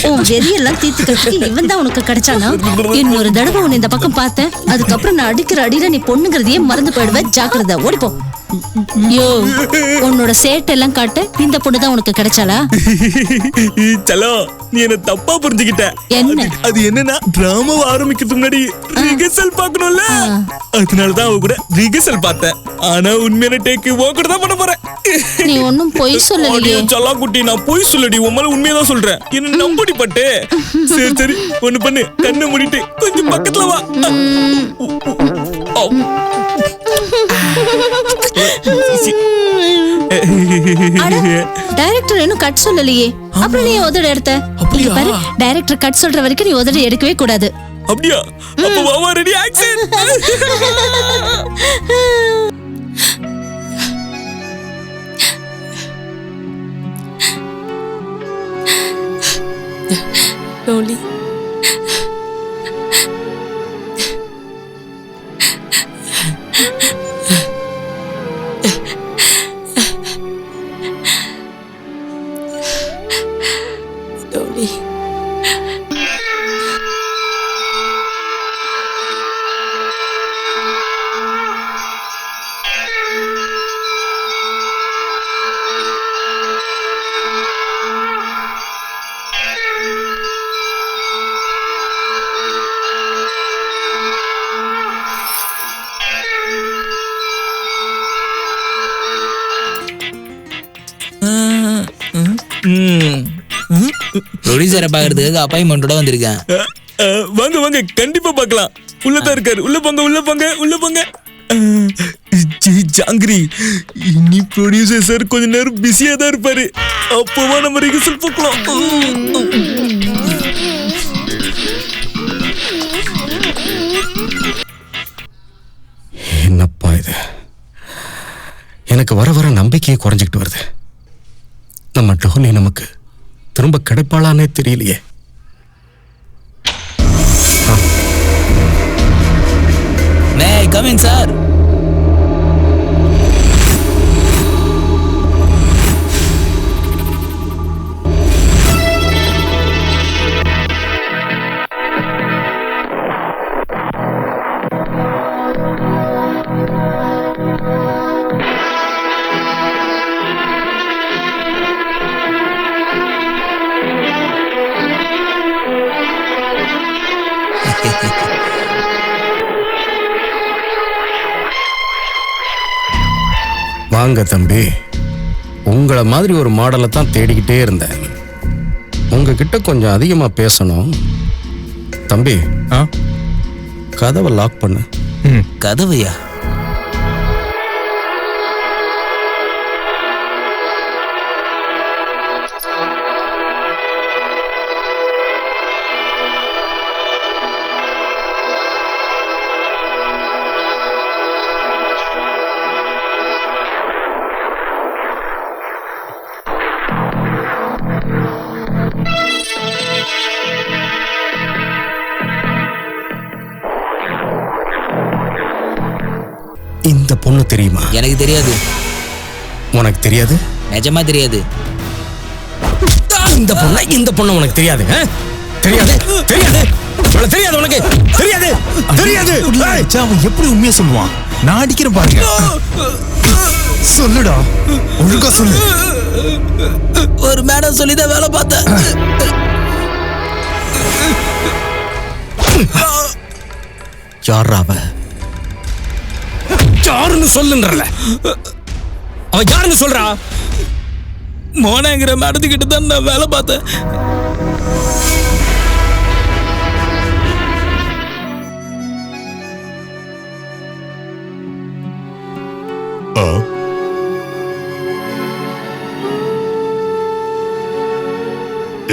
உன் வெறியெல்லாம் தீர்த்துக்கிறதுக்கு இவன் தான் உனக்கு கிடைச்சானா? இன்னொரு தடவை உன்னை இந்த பக்கம் பார்த்தேன், அதுக்கப்புறம் நான் அடிக்கிற அடியில நீ பொண்ணுங்கிறதையே மறந்து போயிடுவேன். ஜாக்கிரதை, ஓடிப்போ. யோ, உன்னோட சேட்டெல்லாம் காட்டு. இந்த பொண்ணு தான் உனக்கு கிடைச்சாளா?
சலோ, நீ என்ன தப்பா புரிஞ்சுக்கிட்ட.
என்ன?
அது என்னன்னா, டிராமாவை ஆரம்பிக்கிறதுக்கு முன்னாடி ரிஹர்சல் பார்க்கணும்ல, அதனாலதான் அவ கூட ரிஹர்சல் பார்த்தேன். ஆனா உண்மையான டேக்கு உன் கூட தான் பண்ண போறேன்.
நீ ஒன்னும் பொய் சொல்லலையே.
சலா குட்டி, நான் பொய் சொல்லடி, உன் மேல உண்மையதான் சொல்றேன். என்ன நம்படி பட்டு. சரி சரி, ஒண்ணு பண்ணு, கண்ணை மூடிட்டு கொஞ்சம் பக்கத்துல வா.
டைரக்டர் இன்னும் கட் சொல்லலையே, அப்புறம் நீ உதட எடுத்த. இங்க பாரு, டைரக்டர் கட் சொல்ற வரைக்கும் நீ உதட எடுக்கவே கூடாது.
அப்படியா? அப்ப வாவா, ரெடி, ஆக்சன்.
டோலி, டோலி,
ப்ரொடியூசரை பாக்குறதுக்காக அப்பாயின்மெண்டோட வந்திருக்கேன்.
வாங்க வாங்க, கண்டிப்பா பார்க்கலாம். உள்ளதான் இருக்காரு. உள்ள போங்க, உள்ள போங்க, உள்ள போங்க. ஜாங்கிரி, இனி ப்ரொடியூசர் சார் கொஞ்ச நேரம் பிஸியா தான் இருப்பாரு. அப்போவா நம்ம ரிஹர்சல் பார்க்கலாம்.
என்னப்பா இது? எனக்கு வர வர நம்பிக்கையே குறைஞ்சிக்கிட்டு வருது. நம்ம டோலி நமக்கு திரும்ப கிடைப்பாளானே தெரியலையே.
Coming sir.
வாங்க தம்பி, உங்களை மாதிரி ஒரு மாடலை தான் தேடிக்கிட்டே இருந்தேன். உங்ககிட்ட கொஞ்சம் அதிகமா பேசணும். தம்பி, கதவை லாக் பண்ணு.
கதவையா?
இந்த பொண்ணு தெரியுமா?
எனக்கு தெரியாது.
உனக்கு தெரியாது?
நிஜமா தெரியாது.
இந்த பொண்ணு உனக்கு தெரியாது? தெரியாது தெரியாது தெரியாது உனக்கு தெரியாது தெரியாது.
அவன் எப்படி உண்மையை சொல்லுவான்? நான் அடிக்கிறேன் பாருங்க. சொல்லுடா, ஒழுங்கா சொல்லு.
ஒரு மேடம் சொல்லிதான் வேலை பார்த்தேன்.
யாரா அவ? யாருன்னு சொல்லுன்றல. அவ யாருன்னு சொல்றா?
மோனாங்கிற மேடத்துக்கிட்ட தான் நான் வேலை பார்த்தேன்.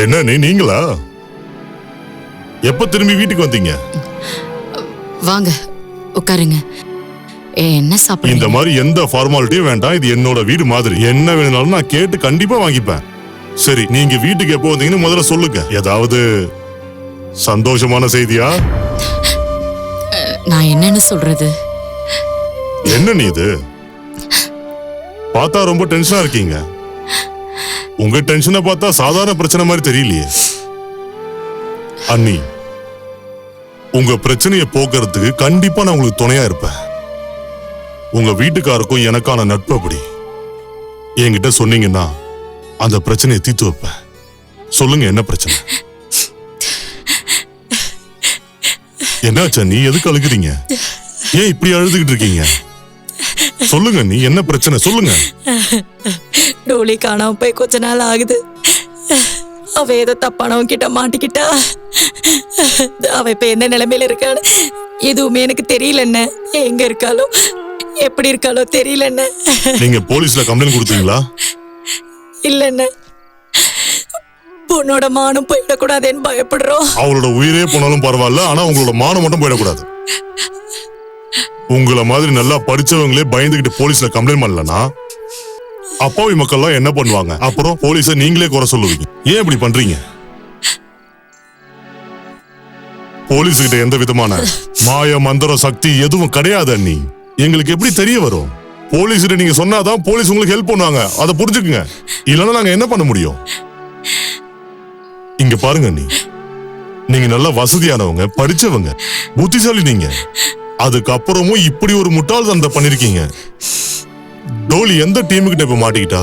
என்ன நீங்களா? எப்ப திரும்பி வீட்டுக்கு வந்தீங்க?
வாங்க உட்காருங்க. என்ன சாப்பிடுறீங்க?
இந்த மாதிரி எந்த ஃபார்மாலிட்டியும் வேண்டாம். இது என்னோட வீடு மாதிரி. என்ன வேணும்னாலும் நான் கேட்டு கண்டிப்பா வாங்கிப்பேன். சரி, நீங்க வீட்டுக்கு எப்போ வந்தீங்கன்னு முதல்ல சொல்லுங்க. ஏதாவது சந்தோஷமான செய்தியா?
நான் என்னன்னு சொல்றது?
என்ன நீ இது பார்த்தா ரொம்ப டென்ஷனா இருக்கீங்க. உங்க டென்ஷனை பார்த்தா சாதாரண பிரச்சனை மாதிரி தெரியலையே. அண்ணி, உங்க பிரச்சனையை போக்குறதுக்கு கண்டிப்பா நான் உங்களுக்கு துணையா இருப்பேன். உங்க வீட்டுக்காருக்கும் எனக்கான நட்பு அப்படி. என்கிட்ட சொன்னீங்கன்னா அந்த பிரச்சனையை தீர்த்து வைப்பேன். சொல்லுங்க, என்ன பிரச்சனை? என்னாச்சா? நீ எதுக்கு அழுகுறீங்க? ஏன் இப்படி அழுதுகிட்டு இருக்கீங்க? சொல்லுங்க, நீ என்ன பிரச்சனை? சொல்லுங்க.
டோலி காணாம போய் கொஞ்ச நாள் ஆகுது. அவ ஏதோ தப்பானவங்க கிட்ட மாட்டிக்கிட்டா. அவ இப்ப என்ன நிலைமையில இருக்கான்னு எதுவுமே எனக்கு தெரியல. என்ன எங்க இருக்காளோ எப்படி இருக்காளோ தெரியல. என்ன
நீங்க போலீஸ்ல கம்ப்ளைண்ட் கொடுத்தீங்களா?
இல்ல, பொண்ணோட மானம் போயிடக்கூடாதுன்னு பயப்படுறோம்.
அவளோட உயிரே போனாலும் பரவாயில்ல, ஆனா உங்களோட மானம் மட்டும் போயிடக்கூடாது. உங்களை மாதிரி நல்லா படிச்சவங்களே பயந்துகிட்டு போலீஸ்ல கம்ப்ளைண்ட் பண்ணலனா அப்பாவி மக்கள்லாம் என்ன பண்ணுவாங்க? அப்புறம் போலீஸை நீங்களே குறை சொல்லுவீங்க. ஏன் இப்படி பண்றீங்க? போலீஸ்கிட்ட எந்த விதமான மாய மந்திர சக்தி எதுவும் கிடையாது அண்ணி. எங்களுக்கு எப்படி தெரிய வரும்? போலீஸ்கிட்ட நீங்க சொன்னாதான் போலீஸ் உங்களுக்கு ஹெல்ப் பண்ணுவாங்க. அதை புரிஞ்சுக்குங்க. இல்லைன்னா நாங்க என்ன பண்ண முடியும்? இங்க பாருங்க அண்ணி, நீங்க நல்ல வசதியானவங்க, படிச்சவங்க, புத்திசாலி. நீங்க அதுக்கப்புறமும் இப்படி ஒரு முட்டாள்தனத்தை பண்ணிருக்கீங்க. டோலி எந்த டீமுக்கிட்ட இப்ப மாட்டிக்கிட்டா?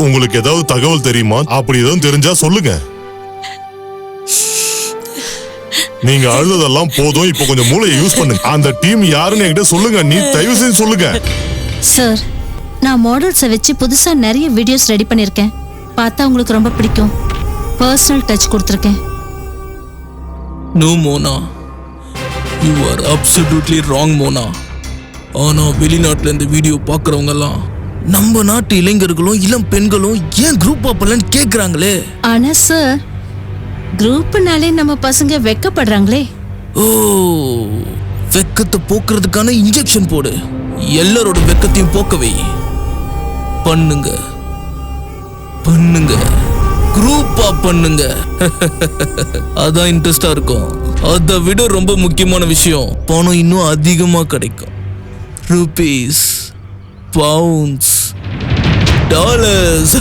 உங்களுக்கு ஏதாவது தகவல் தெரியுமா? அப்படி எதுவும் தெரிஞ்சா சொல்லுங்க. நீங்க அழுததெல்லாம் போதும். இப்ப கொஞ்சம் மூளையை யூஸ் பண்ணுங்க. அந்த டீம் யாருன்னு என்கிட்ட சொல்லுங்க. நீ தயவு செஞ்சு சொல்லுங்க.
சார், நான் மாடல்ஸை வச்சு புதுசா நிறைய வீடியோஸ் ரெடி பண்ணிருக்கேன். பார்த்தா உங்களுக்கு ரொம்ப பிடிக்கும். பர்சனல் டச் கொடுத்துருக்கேன்.
No Mona, you are absolutely wrong Mona. ஆனா வெளிநாட்டுல இந்த வீடியோ பாக்குறவங்க எல்லாம் நம்ம நாட்டு இளைஞர்களும் இளம் பெண்களும் ஏன் குரூப் அப்பலன்னு கேக்குறாங்களே.
ஆனா சார், குரூப்னாலே நம்ம பசங்க வெக்கப்படுறாங்களே.
ஓ, வெக்கத்தை போக்குறதுக்கான இன்ஜெக்ஷன் போடு. எல்லாரோட வெக்கத்தையும் போக்கவே பண்ணுங்க பண்ணுங்க குரூப்பா பண்ணுங்க. அதான் இன்ட்ரெஸ்டா இருக்கும். அதை விட ரொம்ப முக்கியமான விஷயம், பணம் இன்னும் அதிகமா கிடைக்கும். Rupees, pounds, dollars.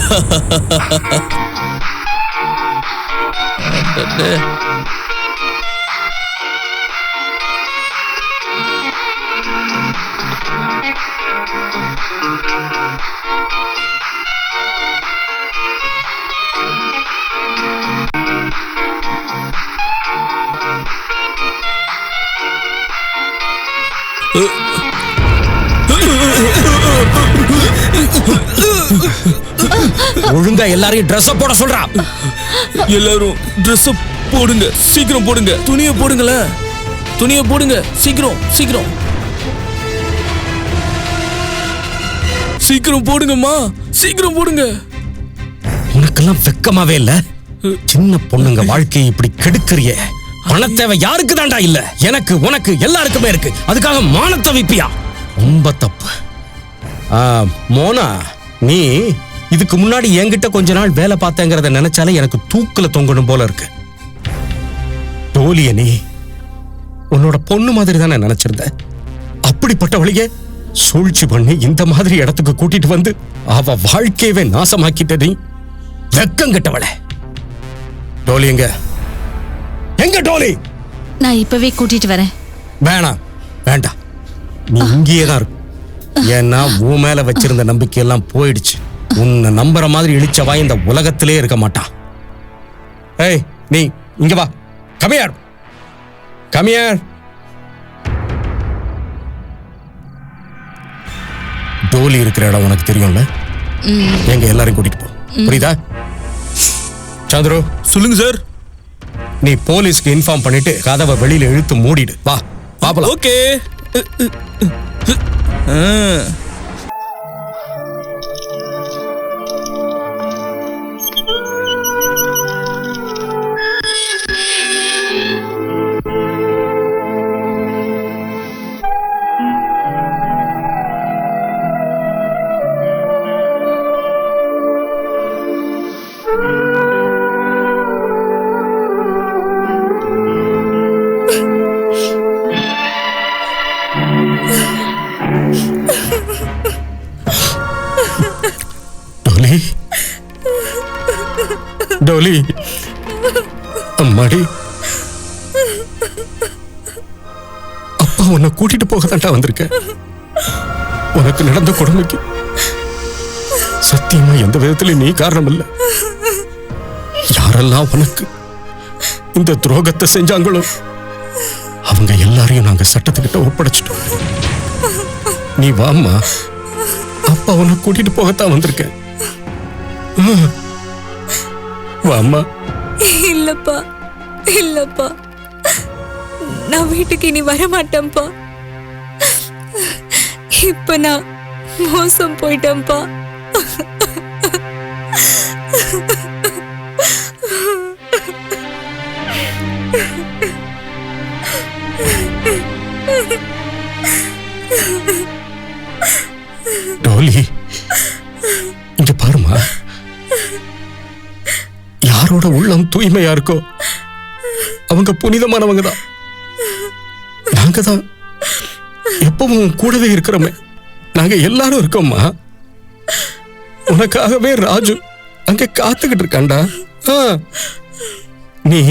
ஒழுங்கா எல்லாரையும் ட்ரெஸ் போட சொல்றா.
எல்லாரும் ட்ரெஸ் போடுங்க, சீக்கிரம் போடுங்க. துணியை போடுங்களேன், துணியை போடுங்க, சீக்கிரம் சீக்கிரம் சீக்கிரம் போடுங்கம்மா, சீக்கிரம் போடுங்க.
உனக்கெல்லாம் வெக்கமாவே இல்ல? சின்ன பொண்ணுங்க வாழ்க்கையை இப்படி கெடுக்கிறியே. பணத்தேவை யாருக்கு தாண்டா இல்ல? எனக்கு, உனக்கு, எல்லாருக்குமே இருக்கு. அதுக்காக மானத்தை விப்பியா? ரொம்ப தப்பு. மோனா, நீ இதுக்கு முன்னாடி என்கிட்ட கொஞ்ச நாள் வேலை பார்த்தேங்கிறத நினைச்சாலே எனக்கு தூக்குல தொங்கணும் போல இருக்கு. டோலிய நீ உன்னோட பொண்ணு மாதிரி தானே நினைச்சிருந்த. அப்படிப்பட்டவளையே சூழ்ச்சி பண்ணி இந்த மாதிரி இடத்துக்கு கூட்டிட்டு வந்து அவ வாழ்க்கையவே நாசமாக்கிட்ட நீ. வெக்கம் கெட்டவளே. டோலி எங்க? எங்க டோலி?
நான் இப்பவே கூட்டிட்டு வரேன்.
வேணாம், வேண்டாம், நீ இங்கேயே தான் இருக்கு. ஏன்னா உன் மேல வச்சிருந்த நம்பிக்கையெல்லாம் போயிடுச்சு. உன்னை நம்புற மாதிரி இழிச்சவா இந்த உலகத்திலே இருக்க மாட்டான். ஏய், நீ இங்க வா. கமியார், கமியார். டோலி இருக்கிற இடம் உனக்கு தெரியும்ல? எங்க எல்லாரையும் கூட்டிட்டு போ, புரியுதா? சந்திரு,
சொல்லுங்க சார்.
நீ போலீஸ்க்கு இன்ஃபார்ம் பண்ணிட்டு கதவை வெளியில இழுத்து மூடிடு. வா பாப்பலாம்.
ஓகே.
டோலி, அம்மாடி, அப்பா உன்னை கூட்டிட்டு போக தாண்டா வந்திருக்க. உனக்கு நடந்த கொடுமைக்கு சத்தியமா எந்த விதத்திலும் நீ காரணம் இல்ல. யாரெல்லாம் உனக்கு இந்த துரோகத்தை செஞ்சாங்களோ அவங்க எல்லாரையும் நாங்க சட்டத்துக்கிட்ட ஒப்படைச்சிட்டோம். நீ வாம்மா, அப்பா உன்னை கூட்டிட்டு போகத்தான் வந்திருக்க. வாம்மா.
இல்லப்பா, இல்லப்பா, நான் வீட்டுக்கு இனி வரமாட்டேன்ப்பா. இப்ப நான் மோசம் போயிட்டேன்ப்பா.
டோலி, இங்க பாருமா. யாரோட உள்ளம் தூய்மையா இருக்கோ அவங்க புனிதமானவங்க தான். நாங்க தான் எப்பவும் கூடவே இருக்கிறோமே. நாங்க எல்லாரும் இருக்கோம்மா. உனக்காகவே ராஜு அங்க காத்துக்கிட்டு இருக்காண்டா. நீ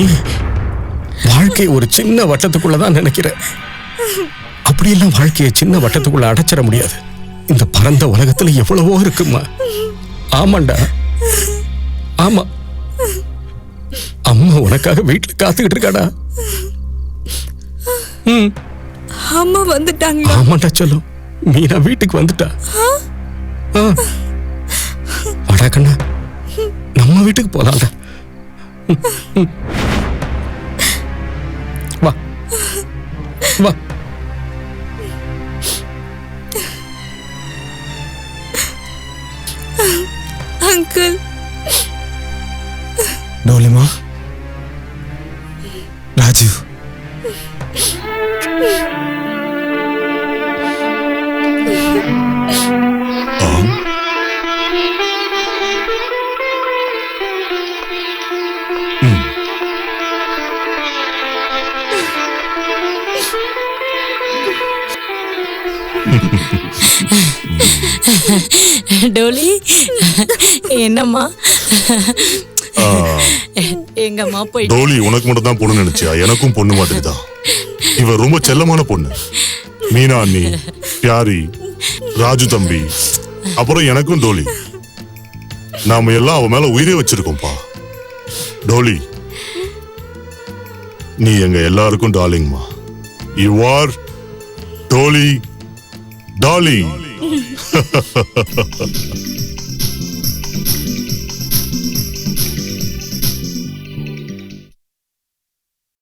வாழ்க்கை ஒரு சின்ன வட்டத்துக்குள்ளதான் நினைக்கிற. அப்படியெல்லாம் வாழ்க்கையை சின்ன வட்டத்துக்குள்ள அடைச்சிட முடியாது. இந்த பரந்த உலகத்துல எவ்வளவோ இருக்குமா. ஆமாண்டா, ஆமா. அம்மா உனக்காக வீட்டுல காத்துக்கிட்டு இருக்காடா.
அம்மா வந்துட்டாங்க.
ஆமாண்டா சொல்லும். மீனா வீட்டுக்கு வந்துட்டா. வாடா கண்ணா, நம்ம வீட்டுக்கு போலாம்டா. வா வா.
அங்கிள்.
டோலிமா, ராஜீவ்,
டோலி என்னம்மா எங்கம்மா போயிட்டு
டோலி உனக்கு மட்டும் தான் பொண்ணு நினைச்சியா? எனக்கும் பொண்ணு மாதிரி தான். இவ ரொம்ப செல்லமான பொண்ணு. மீனா அண்ணி, பியாரி, ராஜு தம்பி, அப்புறம் எனக்கும் டோலி. நாம எல்லாம் அவ மேல உயிரே வச்சிருக்கோம்ப்பா. டோலி, நீ எங்க எல்லாருக்கும் டார்லிங்மா. You are Dolly darling.